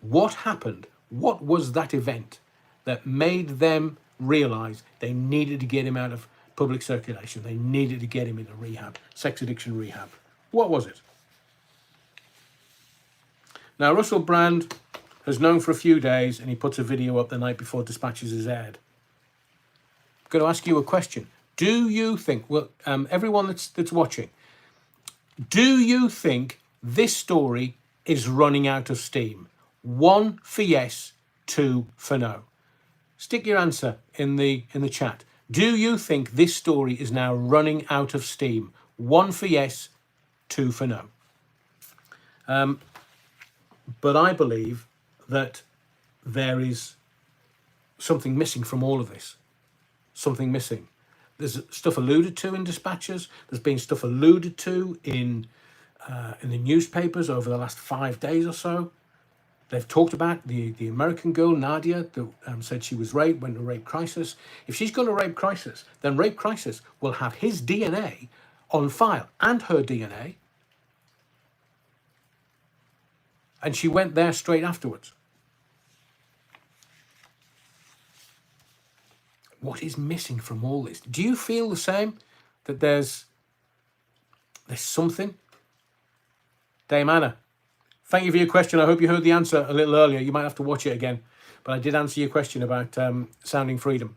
What happened? What was that event that made them realise they needed to get him out of public circulation? They needed to get him into rehab, sex addiction rehab. What was it? Now, Russell Brand has known for a few days, and he puts a video up the night before Dispatches is aired. I'm going to ask you a question. Do you think, everyone that's watching, do you think this story is running out of steam? 1 for yes, 2 for no. Stick your answer in the chat. Do you think this story is now running out of steam? 1 for yes, 2 for no. But I believe that there is something missing from all of this. Something missing. There's stuff alluded to in dispatches. There's been stuff alluded to in the newspapers over the last 5 days or so. They've talked about the American girl, Nadia, that said she was raped, went to rape crisis. If she's going to rape crisis, then rape crisis will have his DNA on file and her DNA. And she went there straight afterwards. What is missing from all this? Do you feel the same? That there's something? Dame Anna, thank you for your question. I hope you heard the answer a little earlier. You might have to watch it again. But I did answer your question about sounding freedom.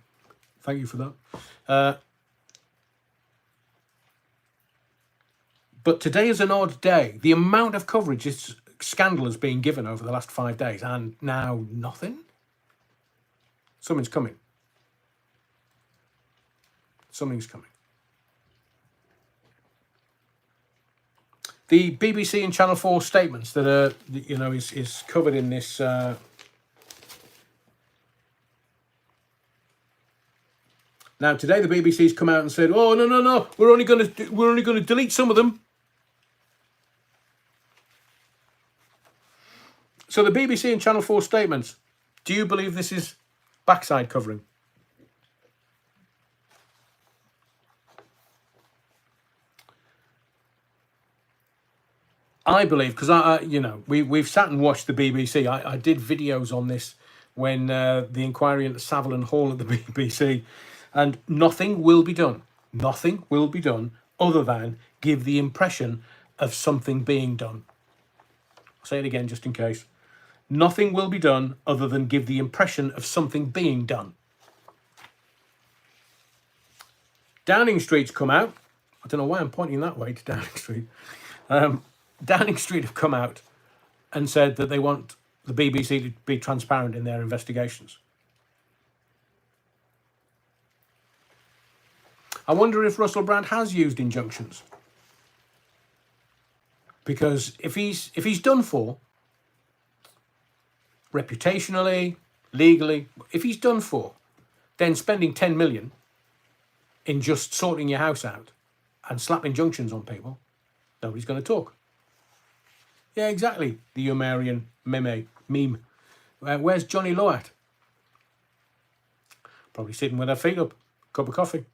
Thank you for that. But today is an odd day. The amount of coverage this scandal has been given over the last 5 days, and now nothing? Something's coming. Something's coming. The BBC and Channel 4 statements that are, is covered in this. Now today the BBC's come out and said, "Oh no, we're only going to delete some of them." So the BBC and Channel 4 statements. Do you believe this is backside covering? I believe, because we've sat and watched the BBC. I did videos on this when the inquiry into Savile and Hall at the BBC, and nothing will be done. Nothing will be done other than give the impression of something being done. I'll say it again just in case. Nothing will be done other than give the impression of something being done. Downing Street's come out. I don't know why I'm pointing that way to Downing Street. Downing Street have come out and said that they want the BBC to be transparent in their investigations. I wonder if Russell Brand has used injunctions. Because if he's done for, reputationally, legally, if he's done for, then spending 10 million in just sorting your house out and slapping junctions on people, nobody's going to talk. Yeah, exactly. The Umarian meme. Where's Johnny Law at? Probably sitting with her feet up, cup of coffee.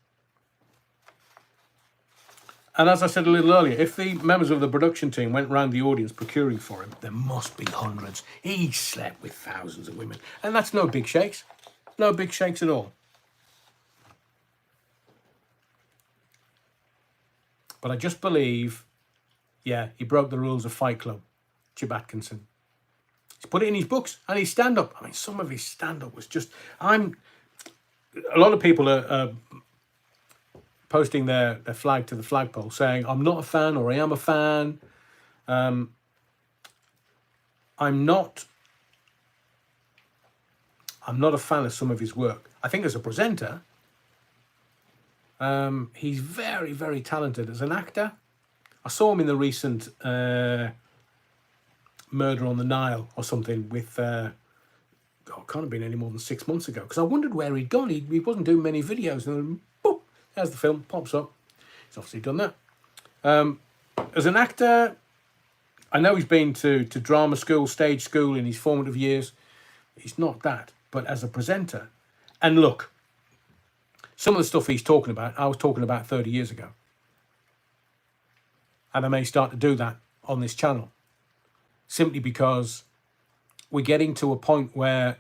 And as I said a little earlier, if the members of the production team went round the audience procuring for him, there must be hundreds. He slept with thousands of women. And that's no big shakes. No big shakes at all. But I just believe, yeah, he broke the rules of Fight Club, Chip Atkinson. He's put it in his books and his stand-up. I mean, some of his stand-up was just... A lot of people are posting their flag to the flagpole saying, I'm not a fan or I am a fan. I'm not a fan of some of his work. I think as a presenter, he's very, very talented. As an actor, I saw him in the recent Murder on the Nile or something with... it can't have been any more than 6 months ago, because I wondered where he'd gone. He wasn't doing many videos, and then, boop, there's the film, pops up. He's obviously done that. As an actor, I know he's been to drama school, stage school in his formative years. He's not that. But as a presenter, and look, some of the stuff he's talking about, I was talking about 30 years ago. And I may start to do that on this channel, simply because we're getting to a point where,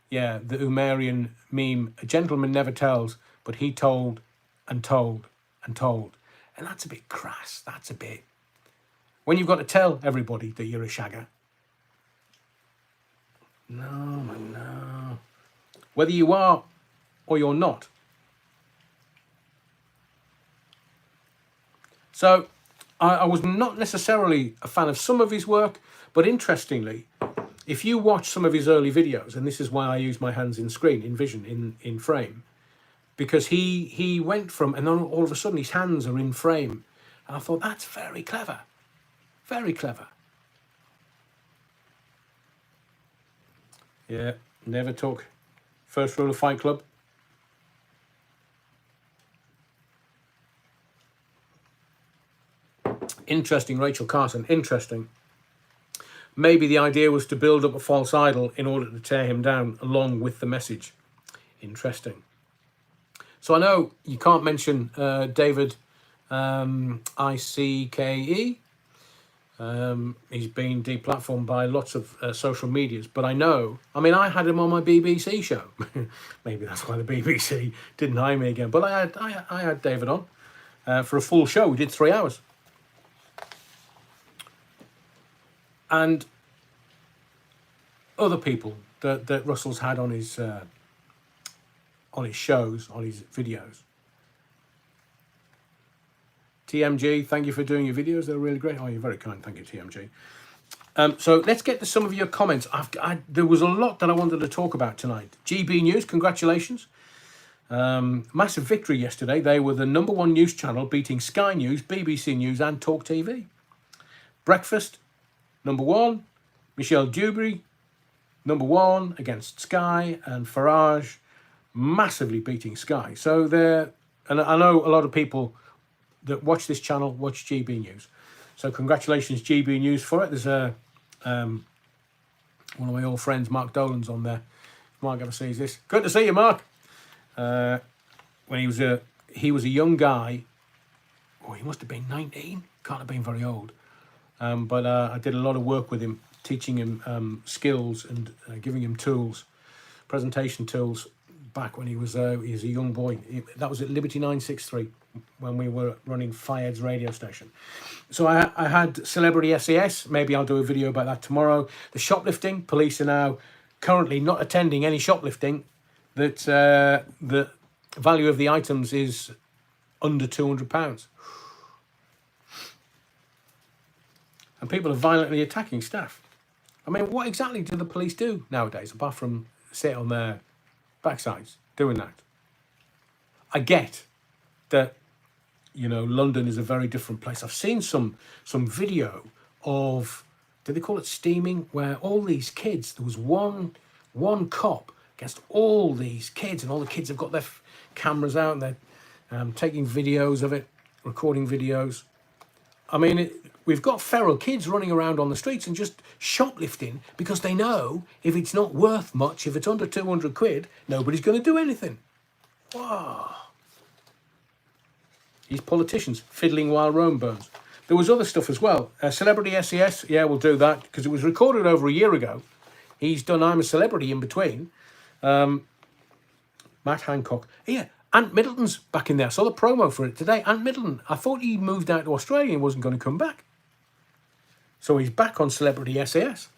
yeah, the Umarian meme, a gentleman never tells, but he told and told and told. And that's a bit crass. That's a bit... When you've got to tell everybody that you're a shagger. No, man, no. Whether you are or you're not. So, I was not necessarily a fan of some of his work, but interestingly, if you watch some of his early videos, and this is why I use my hands in screen, in vision, in frame, because he went from, and then all of a sudden his hands are in frame. And I thought, that's very clever. Very clever. Yeah, never talk. First rule of Fight Club. Interesting, Rachel Carson, interesting. Maybe the idea was to build up a false idol in order to tear him down along with the message. Interesting. So I know you can't mention David ICKE. He's been deplatformed by lots of social medias, but I had him on my BBC show. Maybe that's why the BBC didn't hire me again. But I had David on for a full show. We did 3 hours. And other people that Russell's had on his shows, on his videos. TMG, thank you for doing your videos. They're really great. Oh, you're very kind. Thank you, TMG. So let's get to some of your comments. There was a lot that I wanted to talk about tonight. GB News, congratulations. Massive victory yesterday. They were the #1 news channel, beating Sky News, BBC News and Talk TV. Breakfast, #1. Michelle Dewberry, #1 against Sky, and Farage massively beating Sky. So and I know a lot of people that watch this channel watch GB News. So congratulations, GB News, for it. There's one of my old friends, Mark Dolan's on there. Mark ever sees this? Good to see you, Mark. When he was a young guy. Oh, he must have been 19. Can't have been very old. But I did a lot of work with him, teaching him skills and giving him tools, presentation tools, back when he was a young boy. That was at Liberty 963 when we were running Fayed's radio station. So I had Celebrity SAS. Maybe I'll do a video about that tomorrow. The shoplifting, police are now currently not attending any shoplifting. That the value of the items is under £200. And people are violently attacking staff. I mean, what exactly do the police do nowadays, apart from sit on their backsides doing that? I get that, London is a very different place. I've seen some video of, do they call it steaming, where all these kids, there was one cop against all these kids, and all the kids have got their cameras out and they're taking videos of it, recording videos. I mean, we've got feral kids running around on the streets and just shoplifting because they know if it's not worth much, if it's under 200 quid, nobody's going to do anything. Wow. These politicians fiddling while Rome burns. There was other stuff as well. Celebrity SES, yeah, we'll do that because it was recorded over a year ago. He's done I'm a Celebrity in between. Matt Hancock. Yeah, Ant Middleton's back in there. I saw the promo for it today. Ant Middleton, I thought he moved out to Australia and wasn't going to come back. So he's back on Celebrity SAS.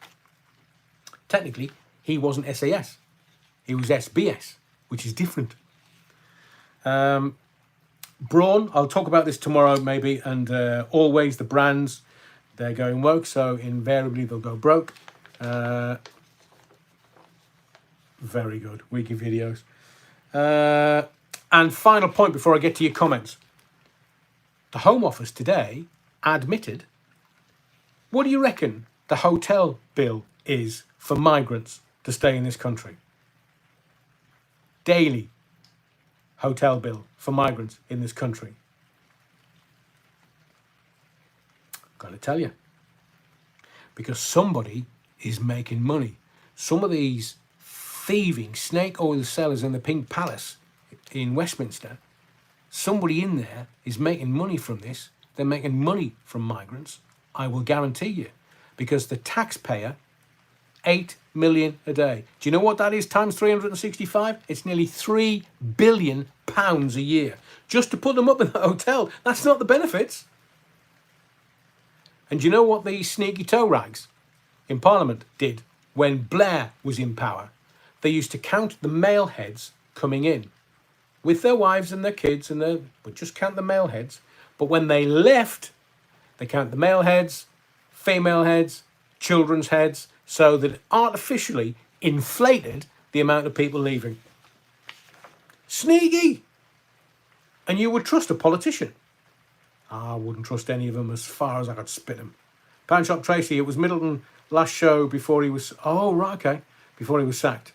Technically, he wasn't SAS. He was SBS, which is different. Braun, I'll talk about this tomorrow maybe, and always the brands, they're going woke, so invariably they'll go broke. Very good, weekly videos. And final point before I get to your comments. The Home Office today admitted, what do you reckon the hotel bill is for migrants to stay in this country? Daily hotel bill for migrants in this country. Got to tell you, because somebody is making money. Some of these thieving snake oil sellers in the Pink Palace in Westminster, somebody in there is making money from this. They're making money from migrants, I will guarantee you, because the taxpayer, 8 million a day. Do you know what that is times 365? It's nearly £3 billion a year. Just to put them up in the hotel. That's not the benefits. And do you know what the sneaky toe rags in Parliament did when Blair was in power? They used to count the male heads coming in with their wives and their kids, and would just count the male heads. But when they left, they count the male heads, female heads, children's heads, so that it artificially inflated the amount of people leaving. Sneaky! And you would trust a politician. I wouldn't trust any of them as far as I could spit them. Pound Shop Tracy, it was Middleton last show before he was... Oh, right, okay. Before he was sacked.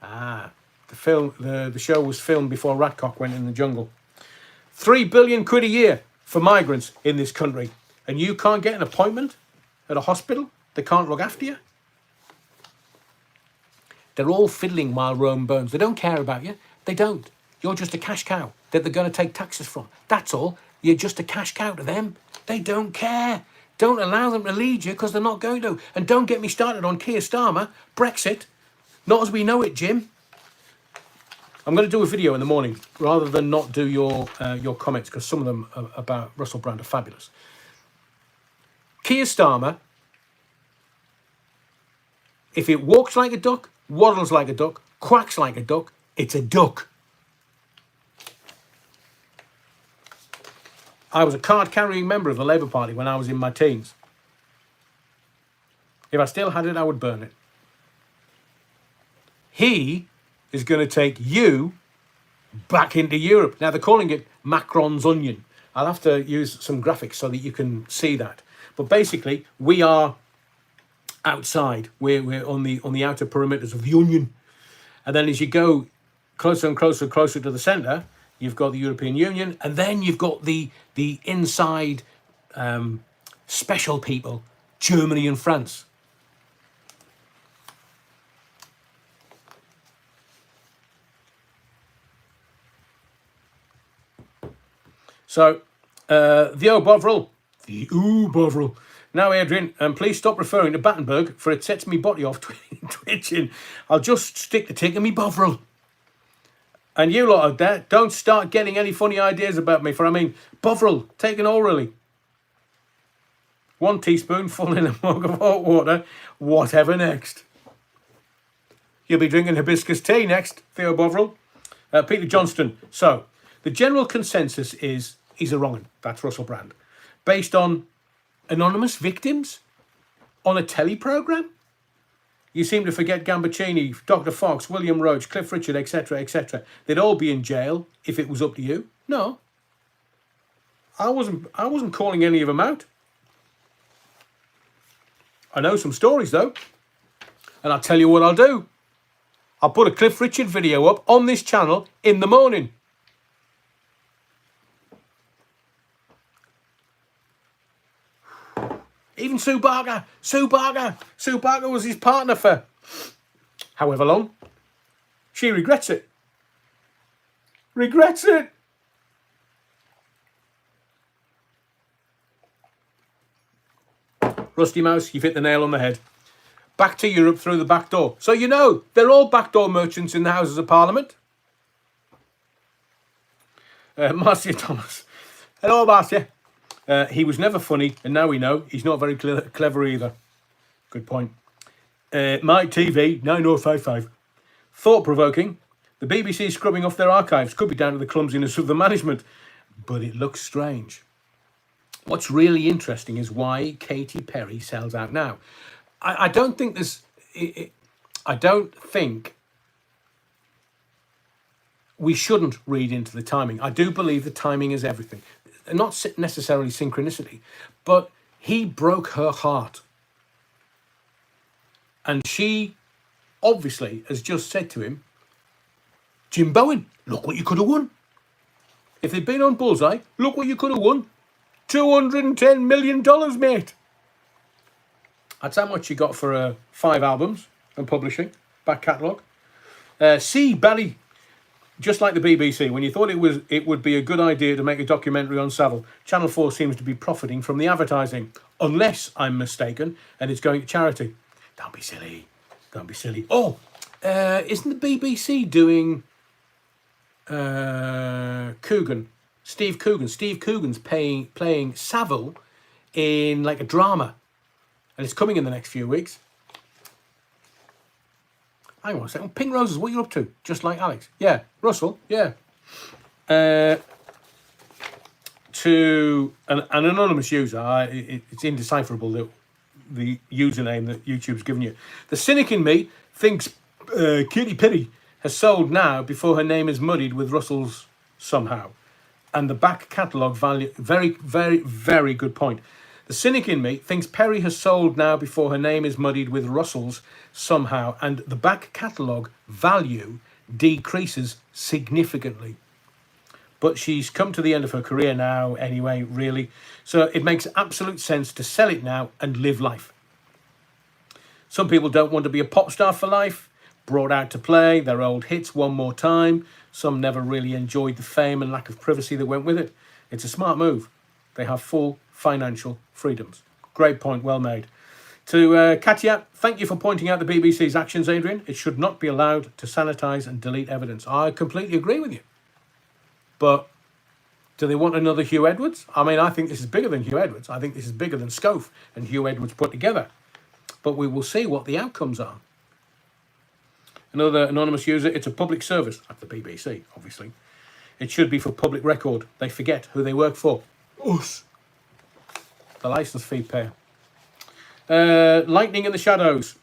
The show was filmed before Ratcock went in the jungle. 3 billion quid a year for migrants in this country. And you can't get an appointment at a hospital? They can't look after you? They're all fiddling while Rome burns. They don't care about you. They don't. You're just a cash cow that they're going to take taxes from. That's all. You're just a cash cow to them. They don't care. Don't allow them to lead you because they're not going to. And don't get me started on Keir Starmer. Brexit. Not as we know it, Jim. I'm going to do a video in the morning rather than not do your comments, because some of them about Russell Brand are fabulous. Keir Starmer, if it walks like a duck, waddles like a duck, quacks like a duck, it's a duck. I was a card-carrying member of the Labour Party when I was in my teens. If I still had it, I would burn it. He is going to take you back into Europe. Now, they're calling it Macron's onion. I'll have to use some graphics so that you can see that. But basically, we are outside. We're on the outer perimeters of the onion. And then as you go closer and closer and closer to the centre, you've got the European Union, and then you've got the inside special people, Germany and France. So, the Bovril. Now, Adrian, please stop referring to Battenberg, for it sets me body off twitching. I'll just stick the tick in me Bovril. And you lot out there, don't start getting any funny ideas about me, for I mean, Bovril, taken orally. 1 teaspoonful in a mug of hot water, whatever next. You'll be drinking hibiscus tea next, Theo Bovril. Peter Johnston. So, the general consensus is he's a wrong'un. That's Russell Brand. Based on anonymous victims on a telly programme? You seem to forget Gambaccini, Dr. Fox, William Roach, Cliff Richard, etc., etc. They'd all be in jail if it was up to you. No. I wasn't calling any of them out. I know some stories, though. And I'll tell you what I'll do. I'll put a Cliff Richard video up on this channel in the morning. Even Sue Barker was his partner for however long. She regrets it. Regrets it. Rusty Mouse, you've hit the nail on the head. Back to Europe through the back door. So you know, they're all backdoor merchants in the Houses of Parliament. Marcia Thomas. Hello, Marcia. He was never funny, and now we know he's not very clever either. Good point. Mike TV, 9055. Thought-provoking. The BBC scrubbing off their archives could be down to the clumsiness of the management, but it looks strange. What's really interesting is why Katy Perry sells out now. I don't think there's... I don't think we shouldn't read into the timing. I do believe the timing is everything. Not necessarily synchronicity, but he broke her heart. And she obviously has just said to him, Jim Bowen, look what you could have won. If they'd been on Bullseye, look what you could have won. $210 million, mate. That's how much you got for 5 albums and publishing, back catalogue. See, Bally, just like the BBC, when you thought it would be a good idea to make a documentary on Savile, Channel 4 seems to be profiting from the advertising, unless I'm mistaken, and it's going to charity. Don't be silly. Don't be silly. Oh, isn't the BBC doing Coogan? Steve Coogan. Steve Coogan's playing Savile in like a drama. And it's coming in the next few weeks. Hang on a second. Pink Roses, what are you up to? Just like Alex. Yeah. Russell, yeah. To an anonymous user, it's indecipherable, the username that YouTube's given you. The cynic in me thinks Katy Perry has sold now before her name is muddied with Russell's somehow. And the back catalogue value, very, very, very good point. The cynic in me thinks Perry has sold now before her name is muddied with Russell's somehow, and the back catalogue value decreases significantly. But she's come to the end of her career now anyway, really. So it makes absolute sense to sell it now and live life. Some people don't want to be a pop star for life, brought out to play their old hits one more time. Some never really enjoyed the fame and lack of privacy that went with it. It's a smart move. They have full financial freedoms. Great point, well made. To Katia, thank you for pointing out the BBC's actions, Adrian. It should not be allowed to sanitise and delete evidence. I completely agree with you. But do they want another Hugh Edwards? I mean, I think this is bigger than Hugh Edwards. I think this is bigger than Scove and Hugh Edwards put together. But we will see what the outcomes are. Another anonymous user, it's a public service, like the BBC, obviously. It should be for public record. They forget who they work for. Us. The licence fee payer. Lightning in the shadows.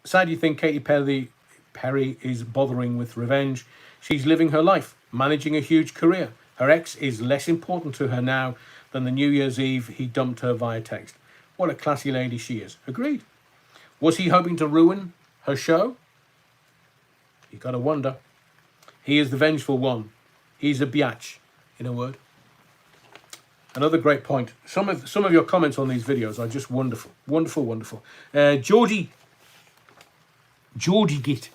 Sad you think Katy Perry is bothering with revenge. She's living her life, managing a huge career. Her ex is less important to her now than the New Year's Eve he dumped her via text. What a classy lady she is. Agreed. Was he hoping to ruin her show? You gotta wonder. He is the vengeful one. He's a biatch, in a word. Another great point. Some of your comments on these videos are just wonderful. Wonderful, wonderful. Georgie Git.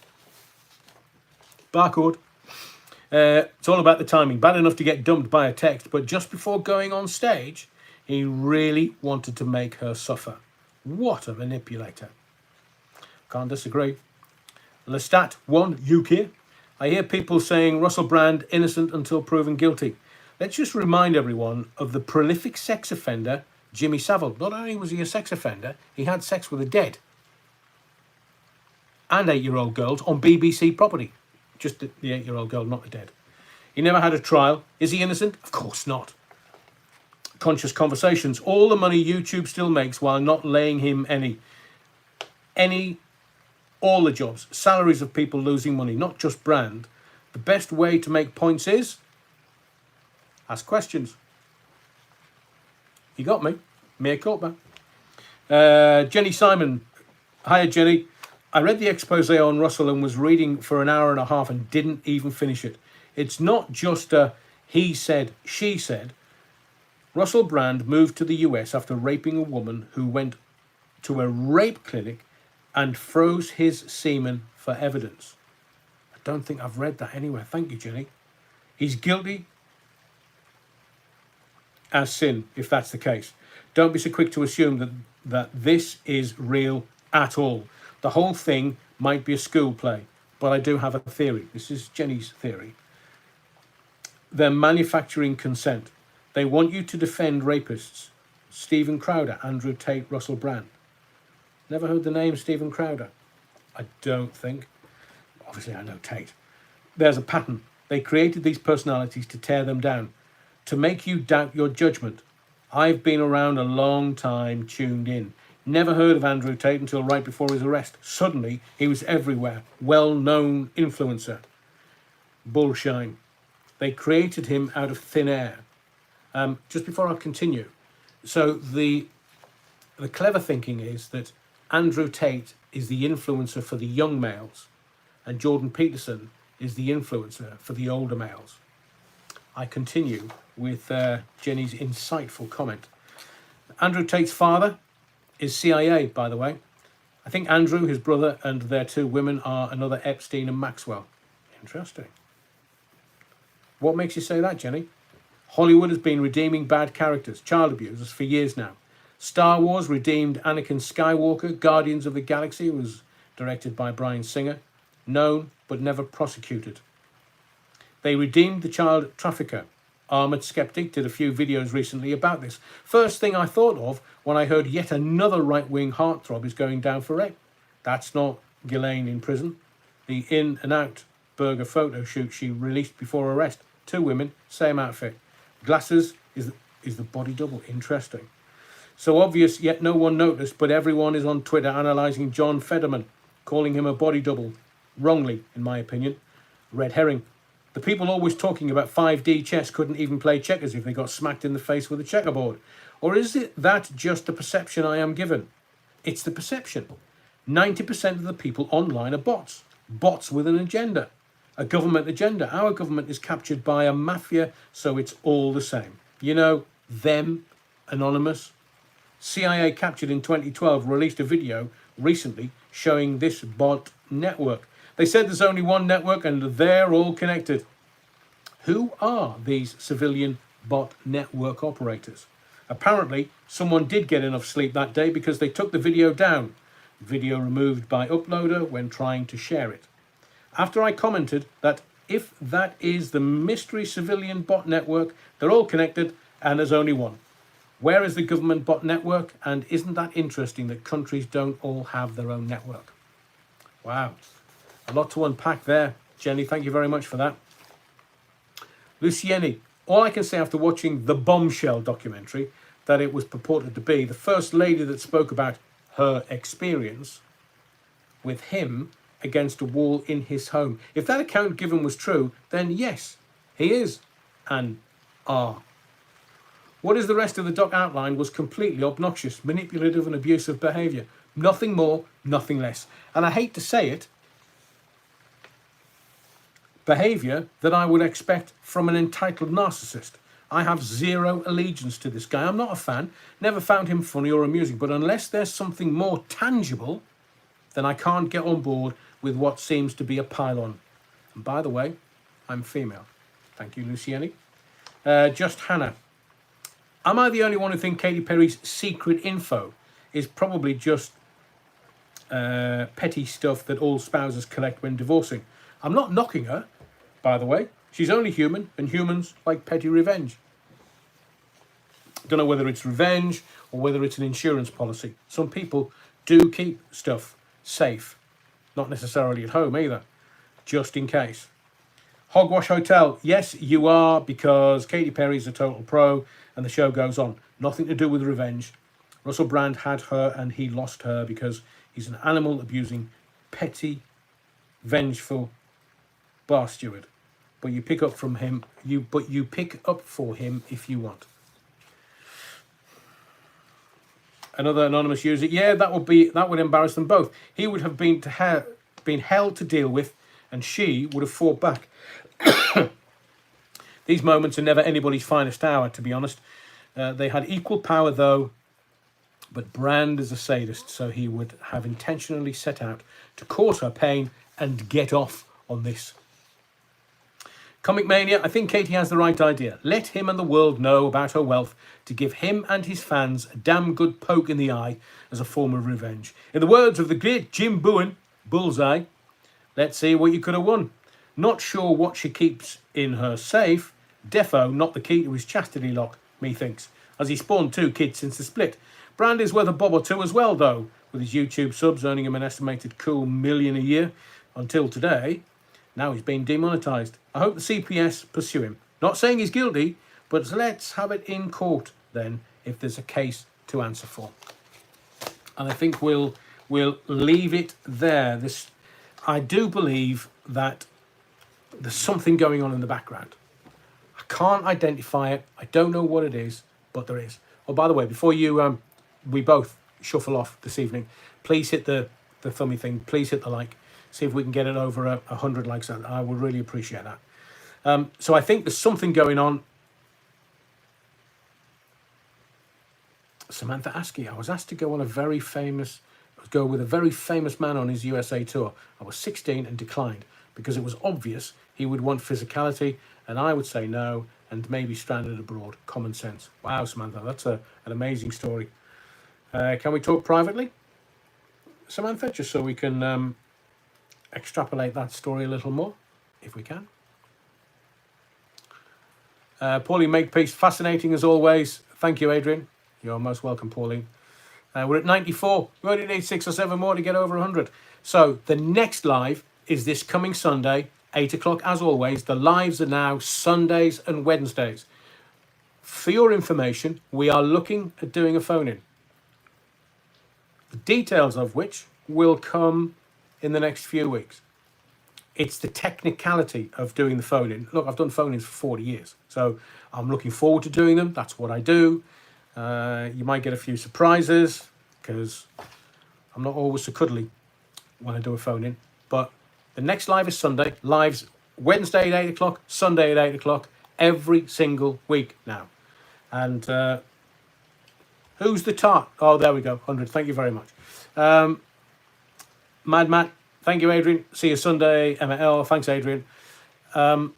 Barcode. It's all about the timing. Bad enough to get dumped by a text, but just before going on stage, he really wanted to make her suffer. What a manipulator. Can't disagree. Lestat 1 UK. I hear people saying Russell Brand innocent until proven guilty. Let's just remind everyone of the prolific sex offender, Jimmy Savile. Not only was he a sex offender, he had sex with the dead and 8-year-old girls on BBC property. Just the 8-year-old girl, not the dead. He never had a trial. Is he innocent? Of course not. Conscious conversations. All the money YouTube still makes while not laying him all the jobs. Salaries of people losing money, not just Brand. The best way to make points is ask questions. You got me. Mea culpa. Jenny Simon. Hiya, Jenny. I read the expose on Russell and was reading for an hour and a half and didn't even finish it. It's not just a he said, she said. Russell Brand moved to the US after raping a woman who went to a rape clinic and froze his semen for evidence. I don't think I've read that anywhere. Thank you, Jenny. He's guilty as sin, if that's the case. Don't be so quick to assume that this is real at all. The whole thing might be a school play, but I do have a theory. This is Jenny's theory. They're manufacturing consent. They want you to defend rapists. Stephen Crowder, Andrew Tate, Russell Brand. Never heard the name Stephen Crowder? I don't think. Obviously, I know Tate. There's a pattern. They created these personalities to tear them down, to make you doubt your judgment. I've been around a long time, tuned in. Never heard of Andrew Tate until right before his arrest. Suddenly, he was everywhere. Well-known influencer. Bullshine. They created him out of thin air. Just before I continue, so the clever thinking is that Andrew Tate is the influencer for the young males and Jordan Peterson is the influencer for the older males. I continue with Jenny's insightful comment. Andrew Tate's father is CIA, by the way. I think Andrew, his brother, and their two women are another Epstein and Maxwell. Interesting. What makes you say that, Jenny? Hollywood has been redeeming bad characters, child abusers, for years now. Star Wars redeemed Anakin Skywalker. Guardians of the Galaxy was directed by Bryan Singer. Known, but never prosecuted. They redeemed the child trafficker. Armoured Skeptic did a few videos recently about this. First thing I thought of when I heard yet another right-wing heartthrob is going down for rape. That's not Ghislaine in prison. The In and Out burger photo shoot she released before arrest. 2 women, same outfit. Glasses is the body double. Interesting. So obvious, yet no one noticed, but everyone is on Twitter analysing John Fetterman, calling him a body double. Wrongly, in my opinion. Red herring. The people always talking about 5D chess couldn't even play checkers if they got smacked in the face with a checkerboard. Or is it that just the perception I am given? It's the perception. 90% of the people online are bots. Bots with an agenda. A government agenda. Our government is captured by a mafia, so it's all the same. You know, them, anonymous. CIA captured in 2012 released a video recently showing this bot network. They said there's only one network and they're all connected. Who are these civilian bot network operators? Apparently, someone did get enough sleep that day because they took the video down. Video removed by uploader when trying to share it. After I commented that if that is the mystery civilian bot network, they're all connected and there's only one. Where is the government bot network? And isn't that interesting that countries don't all have their own network? Wow. A lot to unpack there. Jenny, thank you very much for that. Lucieni, all I can say after watching the Bombshell documentary that it was purported to be, the first lady that spoke about her experience with him against a wall in his home. If that account given was true, then yes, he is an R. What is the rest of the doc outline was completely obnoxious, manipulative and abusive behaviour. Nothing more, nothing less. And I hate to say it, behaviour that I would expect from an entitled narcissist. I have zero allegiance to this guy. I'm not a fan, never found him funny or amusing, but unless there's something more tangible, then I can't get on board with what seems to be a pile-on. And by the way, I'm female. Thank you, Lucieni. Just Hannah. Am I the only one who thinks Katy Perry's secret info is probably just petty stuff that all spouses collect when divorcing? I'm not knocking her, by the way. She's only human, and humans like petty revenge. Don't know whether it's revenge or whether it's an insurance policy. Some people do keep stuff safe. Not necessarily at home either, just in case. Hogwash Hotel. Yes, you are, because Katy Perry's a total pro, and the show goes on. Nothing to do with revenge. Russell Brand had her, and he lost her because he's an animal-abusing, petty, vengeful bar steward. But you pick up from him. You pick up for him if you want. Another anonymous user. Yeah, that would embarrass them both. He would have been held to deal with, and she would have fought back. These moments are never anybody's finest hour, to be honest. They had equal power, though, but Brand is a sadist, so he would have intentionally set out to cause her pain and get off on this. Comic Mania, I think Katie has the right idea. Let him and the world know about her wealth to give him and his fans a damn good poke in the eye as a form of revenge. In the words of the great Jim Bowen, Bullseye, let's see what you could have won. Not sure what she keeps in her safe. Defo not the key to his chastity lock, methinks, as he spawned 2 kids since the split. Brand is worth a bob or two as well, though, with his YouTube subs earning him an estimated cool $1 million a year until today. Now he's been demonetised. I hope the CPS pursue him. Not saying he's guilty, but let's have it in court then if there's a case to answer for. And I think we'll leave it there. I do believe that there's something going on in the background. I can't identify it. I don't know what it is, but there is. Oh, by the way, before we both shuffle off this evening, please hit the thummy thing. Please hit the like. See if we can get it over 100 likes. I would really appreciate that. So I think there's something going on. Samantha Askey, I was asked to go with a very famous man on his USA tour. I was 16 and declined because it was obvious he would want physicality, and I would say no and maybe stranded abroad. Common sense. Wow, Samantha, that's an amazing story. Can we talk privately, Samantha, just so we can extrapolate that story a little more, if we can? Pauline Makepeace, fascinating as always. Thank you, Adrian. You're most welcome, Pauline. We're at 94. We only need 6 or 7 more to get over 100. So the next live is this coming Sunday, 8 o'clock as always. The lives are now Sundays and Wednesdays. For your information, we are looking at doing a phone-in. The details of which will come in the next few weeks. It's the technicality of doing the phone-in. Look, I've done phone-ins for 40 years, so I'm looking forward to doing them. That's what I do. You might get a few surprises because I'm not always so cuddly when I do a phone-in. But the next live is Sunday. Lives Wednesday at 8 o'clock, Sunday at 8 o'clock, every single week now. And who's the tart? Oh, there we go, 100. Thank you very much. Mad Matt, thank you, Adrian. See you Sunday. Emma L, thanks, Adrian. I'm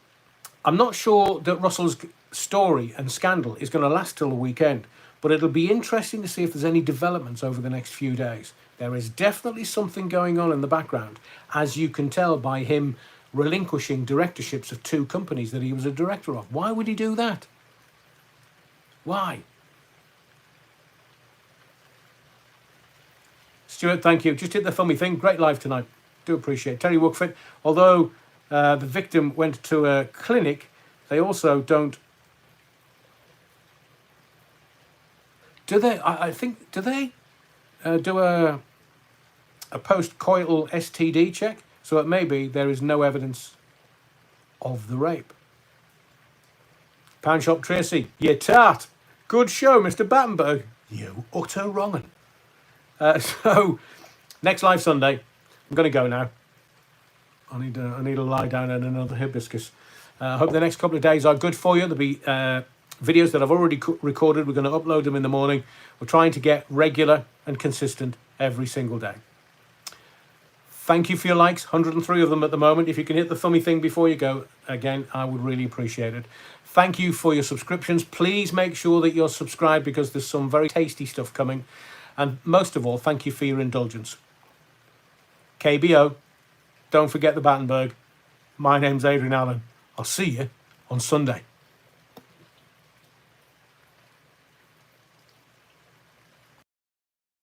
not sure that Russell's story and scandal is going to last till the weekend, but it'll be interesting to see if there's any developments over the next few days. There is definitely something going on in the background, as you can tell by him relinquishing directorships of 2 companies that he was a director of. Why would he do that? Why? Stuart, thank you. Just hit the thummy thing. Great live tonight. Do appreciate it. Terry Wookford, although the victim went to a clinic, they also don't... Do they? I think, do they do a post-coital STD check? So that maybe there is no evidence of the rape. Pound Shop Tracy, you tart. Good show, Mr. Battenberg. You utter wrong'un. So, next live Sunday. I'm going to go now. I need to lie down in another hibiscus. I hope the next couple of days are good for you. There'll be videos that I've already recorded. We're going to upload them in the morning. We're trying to get regular and consistent every single day. Thank you for your likes. 103 of them at the moment. If you can hit the thummy thing before you go, again, I would really appreciate it. Thank you for your subscriptions. Please make sure that you're subscribed because there's some very tasty stuff coming. And most of all, thank you for your indulgence. KBO, don't forget the Battenberg. My name's Adrian Allen. I'll see you on Sunday.